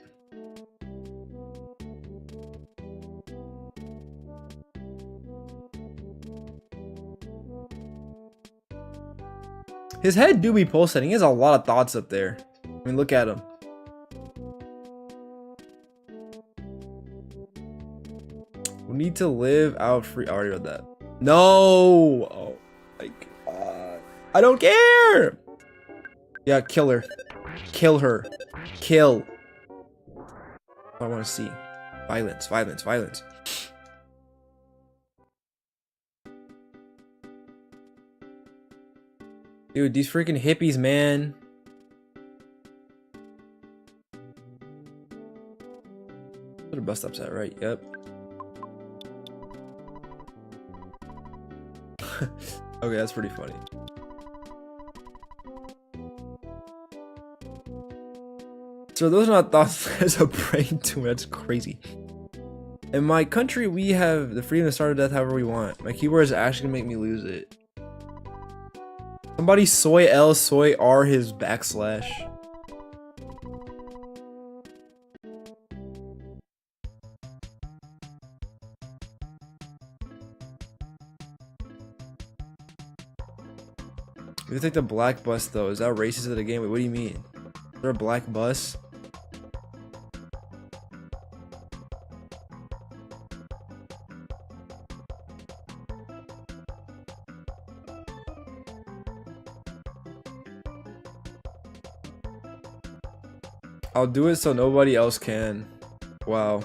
His head do be pulsating. He has a lot of thoughts up there. I mean, look at him. We need to live out free. I already read that. No! Oh my god. I don't care! Yeah, kill her. Kill her. Kill. I want to see. Violence, violence, violence. Dude, these freaking hippies, man. Where the bus stop's at, right? Yep. Okay, that's pretty funny. So those are not thoughts as a brain tumor. That's crazy. In my country, we have the freedom to start or death however we want. My keyboard is actually gonna make me lose it. Somebody soy L soy R his backslash. We take the black bus though. Is that racist of the game? Wait, what do you mean? Is there a black bus? I'll do it so nobody else can. Wow.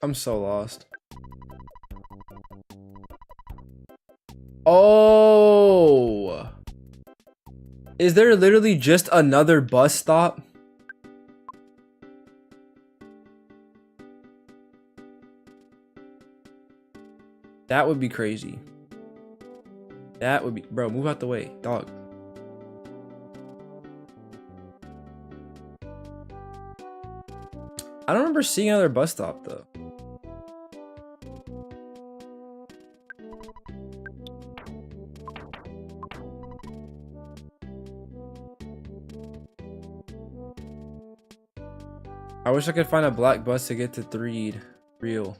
I'm so lost. Oh! Is there literally just another bus stop? That would be crazy. That would be... Bro, move out the way, dog. I don't remember seeing another bus stop though. I wish I could find a black bus to get to Threed. Real.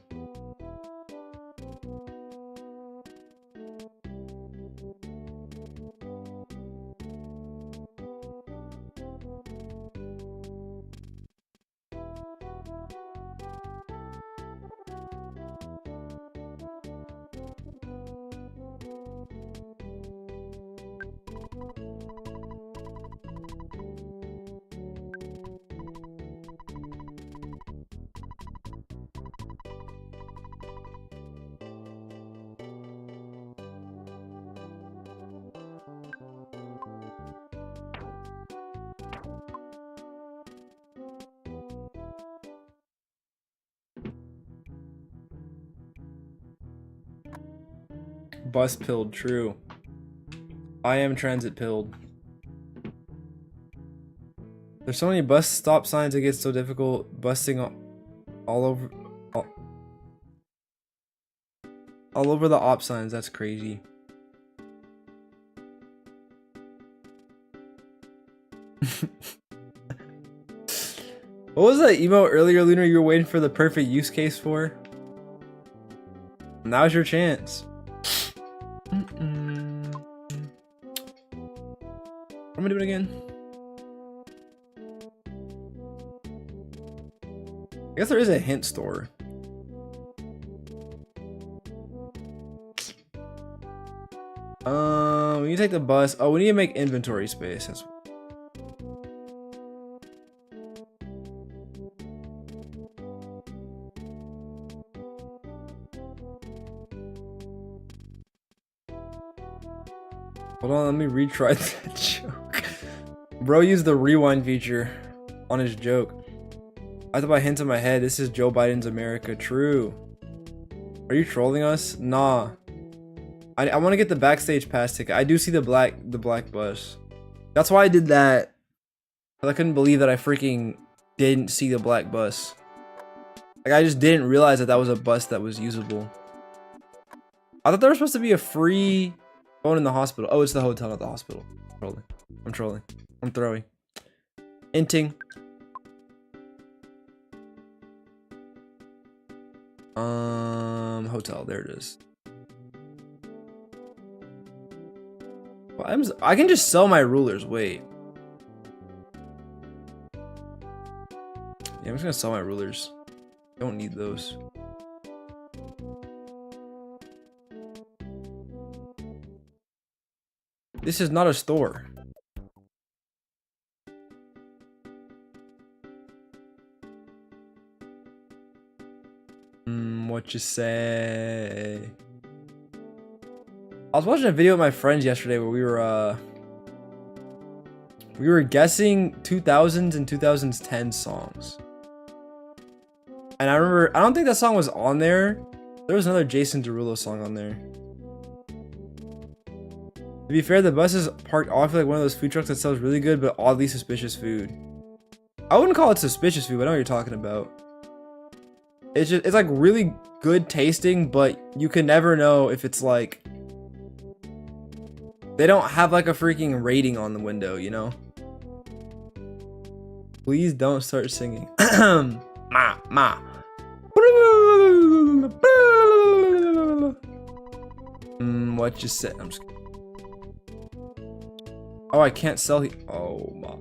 Bus pilled, true. I am transit pilled. There's so many bus stop signs it gets so difficult busting all over all over the op signs. That's crazy. What was that emo earlier, Lunar, you were waiting for the perfect use case for? Now's your chance. I'm gonna do it again. I guess there is a hint store. We need to take the bus. Oh, we need to make inventory space. That's... Hold on, let me retry that joke. Bro used the rewind feature on his joke. I have to buy hints in my head. This is Joe Biden's America. True. Are you trolling us? Nah. I want to get the backstage pass ticket. I do see the black bus. That's why I did that. I couldn't believe that I freaking didn't see the black bus. Like, I just didn't realize that that was a bus that was usable. I thought there was supposed to be a free phone in the hospital. Oh, it's the hotel, not the hospital. I'm trolling. I'm throwing. Inting. Hotel. There it is. Well, I can just sell my rulers. Wait. Yeah, I'm just gonna sell my rulers. Don't need those. This is not a store. What you say? I was watching a video with my friends yesterday where we were guessing 2000s and 2010 songs. And I remember, I don't think that song was on there. There was another Jason Derulo song on there. To be fair, the bus is parked off like one of those food trucks that sells really good but oddly suspicious food. I wouldn't call it suspicious food, but I know what you're talking about. It's like really good tasting, but you can never know if it's like... They don't have like a freaking rating on the window, you know? Please don't start singing. Ma. What you said? I'm just kidding. Oh, I can't sell. Oh, ma.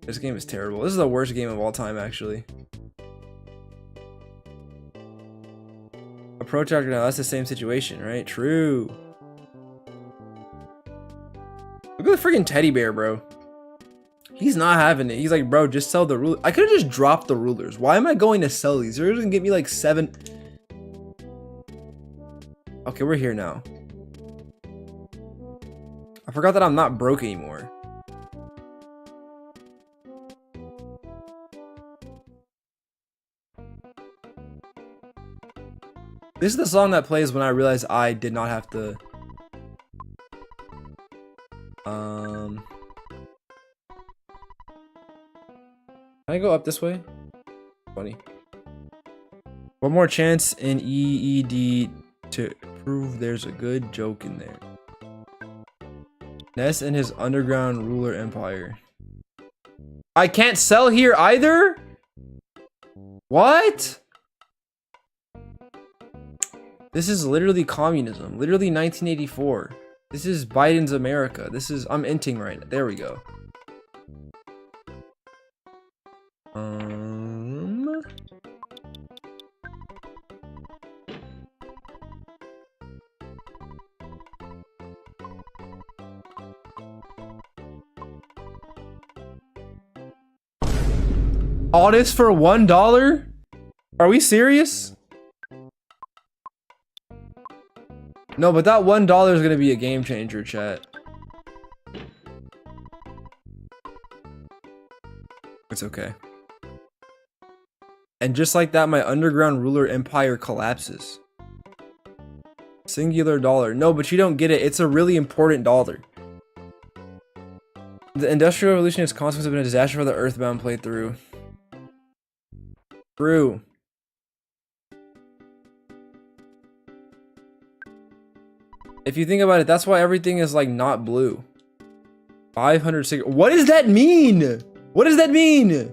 This game is terrible. This is the worst game of all time, actually. A protractor now. That's the same situation, right? True. Look at the freaking teddy bear, bro. He's not having it. He's like, bro, just sell the ruler. I could have just dropped the rulers. Why am I going to sell these? They're gonna get me like 7. Okay, we're here now. I forgot that I'm not broke anymore. This is the song that plays when I realized I did not have to. Can I go up this way? Funny. One more chance in EED to prove there's a good joke in there. Ness and his underground ruler empire. I can't sell here either? What? This is literally communism. Literally 1984. This is Biden's America. This is... I'm inting right now. There we go. All this for $1? Are we serious? No, but that $1 is gonna be a game changer, chat. It's okay. And just like that, my underground ruler empire collapses. Singular dollar. No, but you don't get it. It's a really important dollar. The Industrial Revolution and its consequences have been a disaster for the Earthbound playthrough. True. If you think about it, that's why everything is like not blue. 500 cigarettes. What does that mean? What does that mean?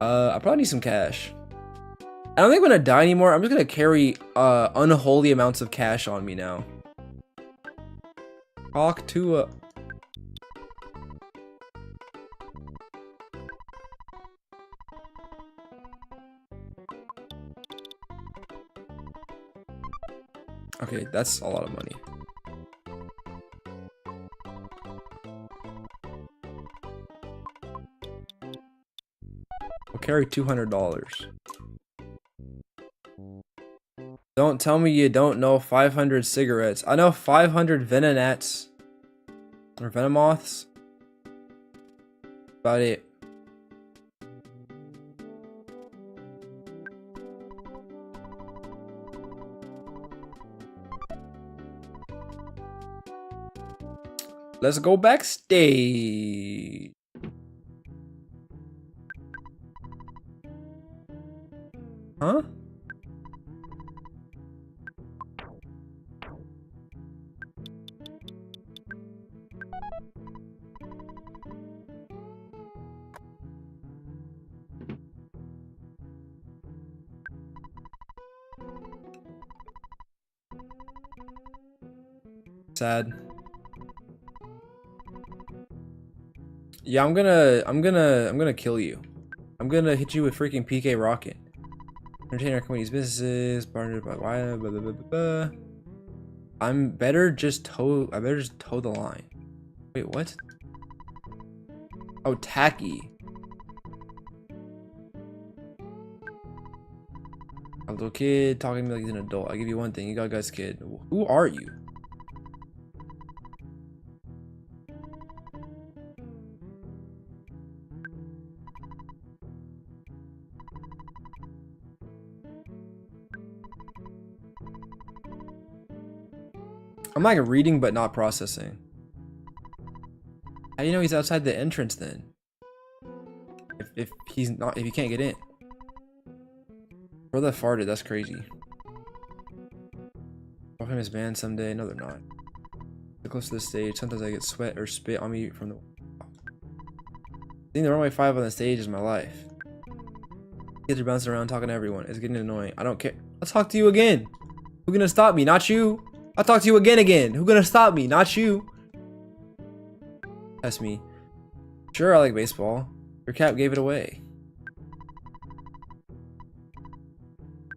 I probably need some cash. I don't think I'm gonna die anymore. I'm just gonna carry unholy amounts of cash on me now. Talk to a... Okay, that's a lot of money. I'll carry $200. Don't tell me you don't know 500 cigarettes. I know 500 venonettes. Or venomoths. About it. Let's go backstage. Huh? Sad. Yeah, I'm gonna kill you. I'm gonna hit you with freaking PK Rocket. Entertainer companies, businesses, partnered by blah, blah, blah, blah, blah. I better just toe the line. Wait, what? Oh, tacky. A little kid talking to me like he's an adult. I give you one thing, you got guys, kid. Who are you? I'm like reading but not processing. How do you know he's outside the entrance then? If he can't get in. Bro, that farted, that's crazy. I'll famous band someday. No, they're not. They're close to the stage. Sometimes I get sweat or spit on me from the... Seeing the runway 5 on the stage is my life. Kids are bouncing around talking to everyone. It's getting annoying. I don't care. I'll talk to you again. Who's gonna stop me? Not you. I'll talk to you again. Who's gonna stop me? Not you. That's me. Sure, I like baseball. Your cap gave it away.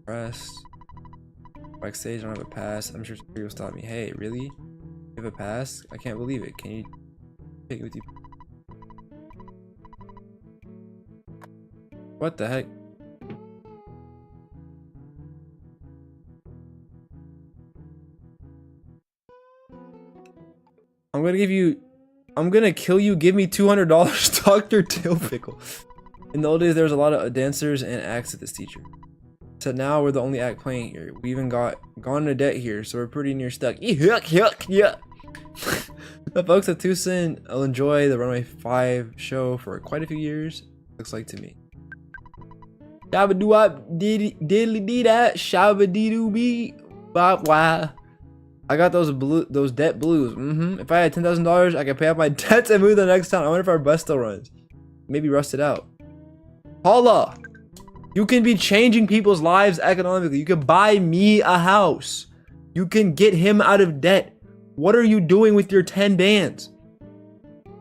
Press. Backstage, I don't have a pass. I'm sure somebody will stop me. Hey, really? You have a pass? I can't believe it. Can you take it with you? What the heck? I'm gonna kill you, give me $200, Dr. Tail Pickle. In the old days, there was a lot of dancers and acts at this teacher. So now we're the only act playing here. We even gone into debt here, so we're pretty near stuck. The folks at Tucson will enjoy the Runway 5 show for quite a few years, looks like to me. Shabba doo wop diddly dee that, shabba dee doo bee bop wah. I got those debt blues. If I had $10,000, I could pay off my debts and move to the next town. I wonder if our bus still runs. Maybe rusted out. Paula, you can be changing people's lives economically. You can buy me a house. You can get him out of debt. What are you doing with your 10 bands?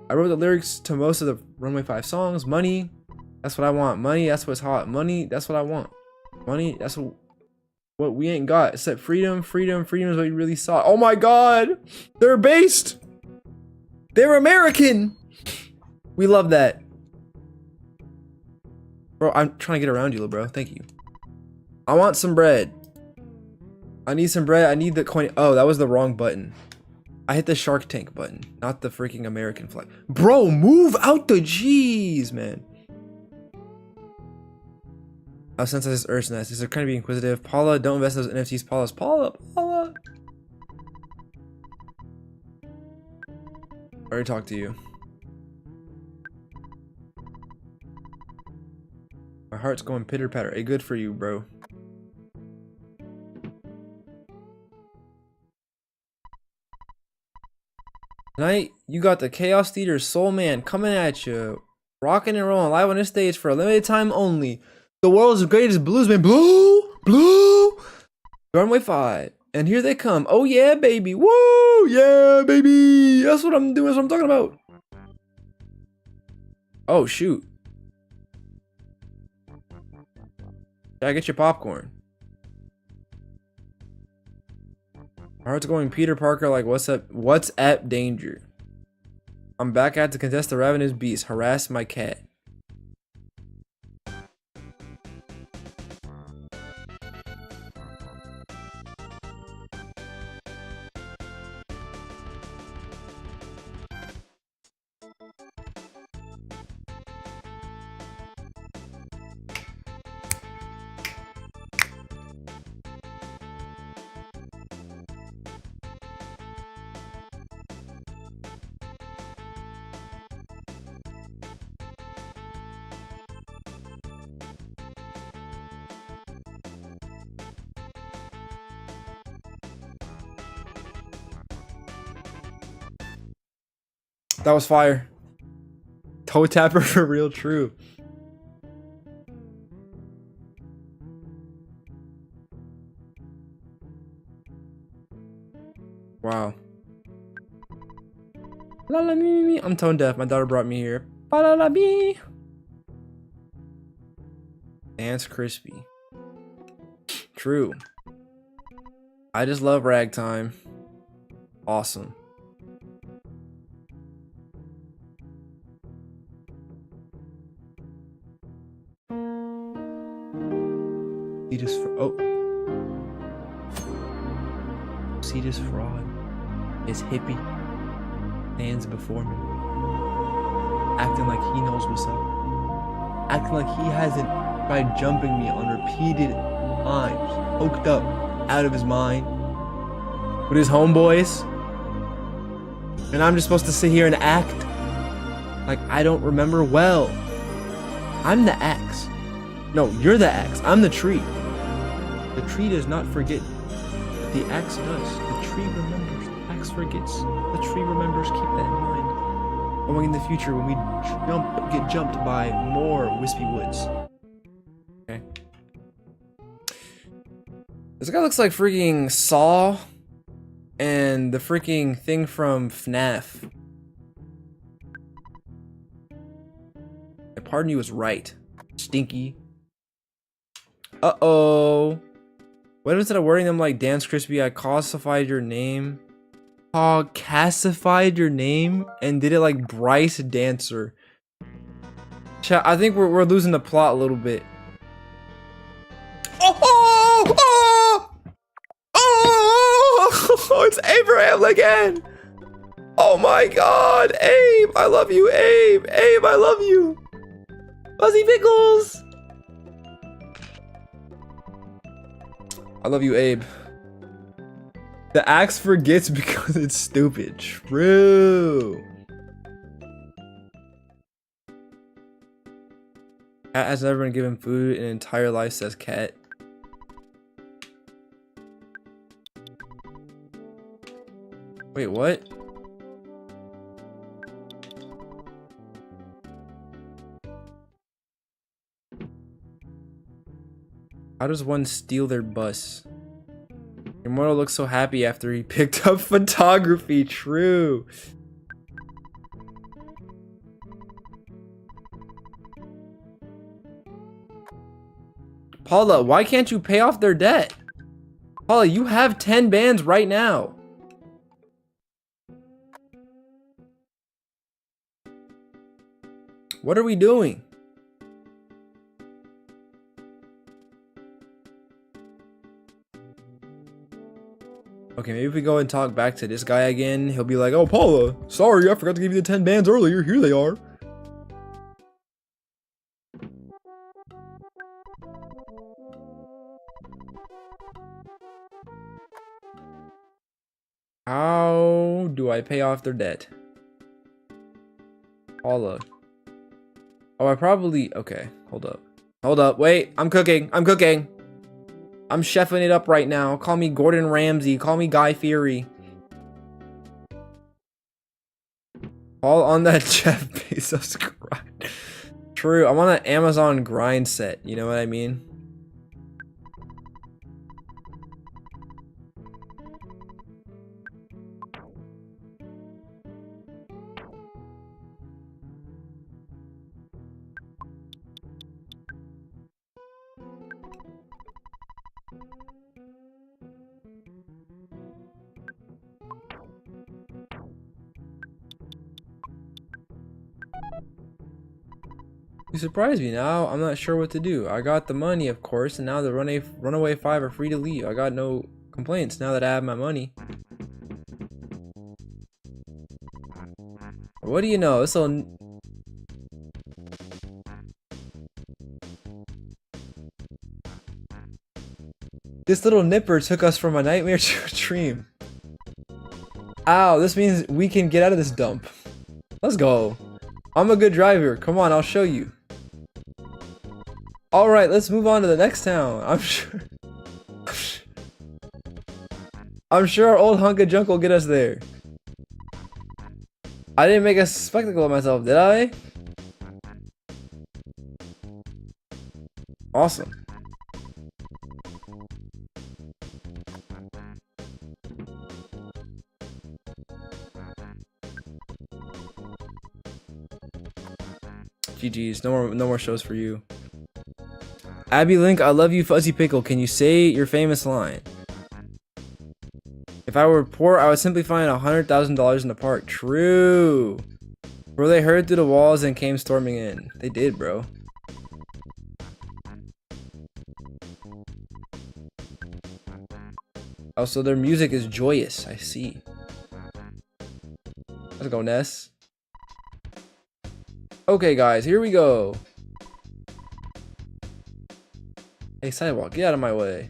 I wrote the lyrics to most of the Runway 5 songs. Money, that's what I want. Money, that's what's hot. Money, that's what I want. Money, that's what we ain't got except freedom. Freedom is what we really saw. Oh my god, they're based. They're American. We love that. Bro, I'm trying to get around you, little bro. Thank you. I want some bread. I need some bread. I need the coin. Oh, that was the wrong button. I hit the Shark Tank button, not the freaking American flag. Bro, move out the G's, man. Oh, since this is Earth's ness, they're kind of being inquisitive. Paula, don't invest those NFTs. Paula. I already talked to you. My heart's going pitter patter. Hey, good for you, bro. Tonight, you got the Chaos Theater Soul Man coming at you. Rocking and rolling live on this stage for a limited time only. The world's greatest bluesman, Blue! Runway 5. And here they come. Oh yeah, baby. Woo! Yeah, baby! That's what I'm doing. That's what I'm talking about. Oh, shoot. Gotta get your popcorn. My heart's going Peter Parker like what's up danger. I'm back out to contest the ravenous beast. Harass my cat. That was fire. Toe tapper for real true. Wow. La la me me. I'm tone deaf. My daughter brought me here. Ba la la bee. Dance crispy. True. I just love ragtime. Awesome. See this see this fraud. This hippie stands before me, acting like he knows what's up, acting like he hasn't tried jumping me on repeated times, poked up out of his mind with his homeboys, and I'm just supposed to sit here and act like I don't remember. Well, I'm the axe. No, you're the axe. I'm the tree. The tree does not forget, but the axe does. The tree remembers. The axe forgets. The tree remembers. Keep that in mind. Going in the future when we get jumped by more wispy woods. Okay. This guy looks like freaking Saw and the freaking thing from FNAF. Pardon you was right. Stinky. Uh-oh. What if instead of wording them like Dance Crispy, I calcified your name? Calcified your name? And did it like Bryce Dancer. Chat, I think we're losing the plot a little bit. Oh, it's Abraham again. Oh my god, Abe, I love you, Abe. Abe, I love you. Fuzzy Pickles. I love you, Abe. The axe forgets because it's stupid. True. Cat has never been given food in an entire life, says Cat. Wait, what? How does one steal their bus? Immortal looks so happy after he picked up photography. True. Paula, why can't you pay off their debt? Paula, you have 10 bands right now. What are we doing? Okay, maybe if we go and talk back to this guy again, he'll be like, oh, Paula, sorry, I forgot to give you the 10 bands earlier. Here they are. How do I pay off their debt? Paula. Oh, I probably... Okay, hold up. Hold up, wait, I'm cooking. I'm cooking. I'm chefing it up right now. Call me Gordon Ramsay. Call me Guy Fieri. All on that Jeff Bezos grind. True. I'm on an Amazon grind set. You know what I mean? You surprised me. Now I'm not sure what to do. I got the money, of course, and now the runaway 5 are free to leave. I got no complaints now that I have my money. What do you know? This little nipper took us from a nightmare to a dream. Ow, this means we can get out of this dump. Let's go. I'm a good driver. Come on, I'll show you. Alright, let's move on to the next town. I'm sure our old hunk of junk will get us there. I didn't make a spectacle of myself, did I? Awesome. GG's. No more shows for you. Abby Link, I love you, Fuzzy Pickle. Can you say your famous line? If I were poor, I would simply find $100,000 in the park. True. Bro, they heard through the walls and came storming in. They did, bro. Oh, so their music is joyous. I see. Let's go, Ness. Okay, guys, here we go. Hey, sidewalk, get out of my way.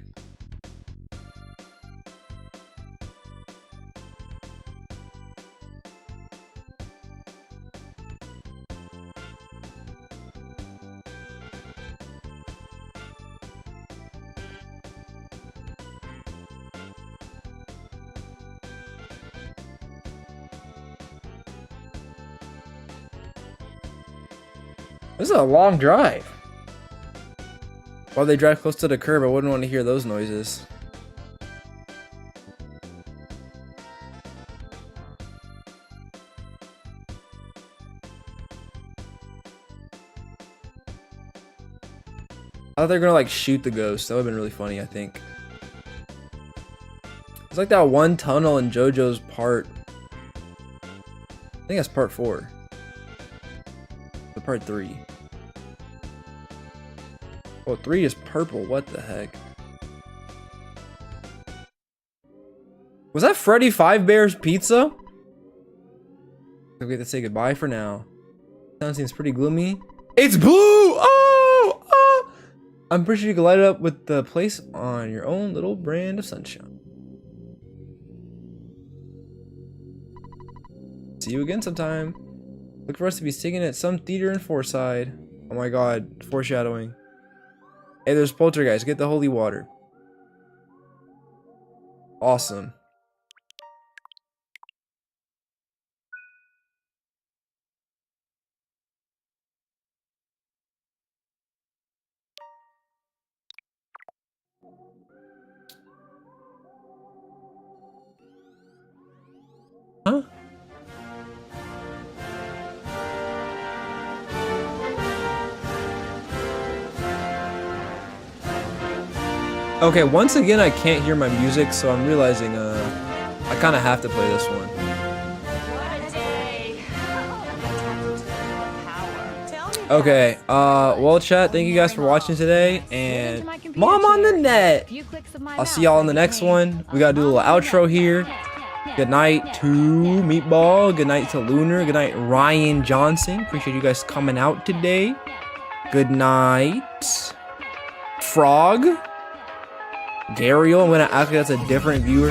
This is a long drive. While they drive close to the curb, I wouldn't want to hear those noises. I thought they were gonna like shoot the ghost. That would have been really funny, I think. It's like that one tunnel in JoJo's part. I think that's part 4. The part 3. Oh, 3 is purple. What the heck? Was that Freddy Fazbear's Pizza? We have to say goodbye for now. Sound seems pretty gloomy. It's blue! Oh! Oh! I'm pretty sure you can light it up with the place on your own little brand of sunshine. See you again sometime. Look for us to be singing at some theater in Forside. Oh my god, foreshadowing. Hey, there's Poltergeist. Get the holy water. Awesome. Huh? Okay, once again I can't hear my music, so I'm realizing I kind of have to play this one. Okay, well chat, thank you guys for watching today, and Mom on the net! I'll see y'all in the next one. We gotta do a little outro here. Good night to Meatball, good night to Lunar, good night Ryan Johnson. Appreciate you guys coming out today. Good night. Frog. Gariel, I'm gonna act like that's a different viewer.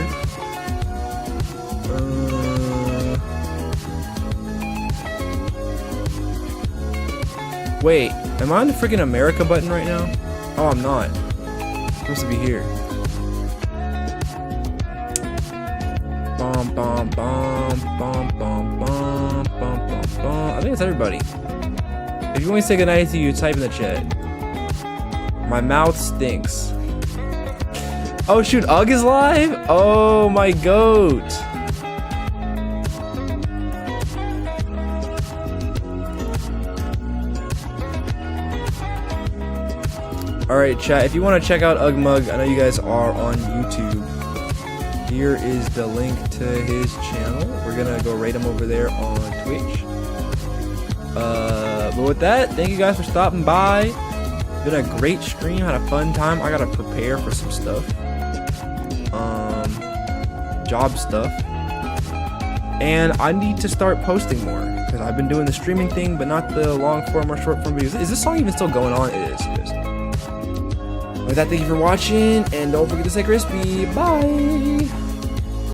Wait, am I on the freaking America button right now? Oh, I'm not. I'm supposed to be here. Bum bum bum bum bum bum bum bum. I think it's everybody. If you want to say goodnight to you, type in the chat. My mouth stinks. Oh shoot, Ugg is live? Oh my goat. Alright chat, if you want to check out Ugmug, I know you guys are on YouTube. Here is the link to his channel. We're gonna go rate him over there on Twitch. But with that, thank you guys for stopping by. Been a great stream, had a fun time. I gotta prepare for some stuff. Job stuff. And I need to start posting more, because I've been doing the streaming thing, but not the long form or short form videos. Is this song even still going on? It is. With that, thank you for watching, and don't forget to stay crispy. Bye!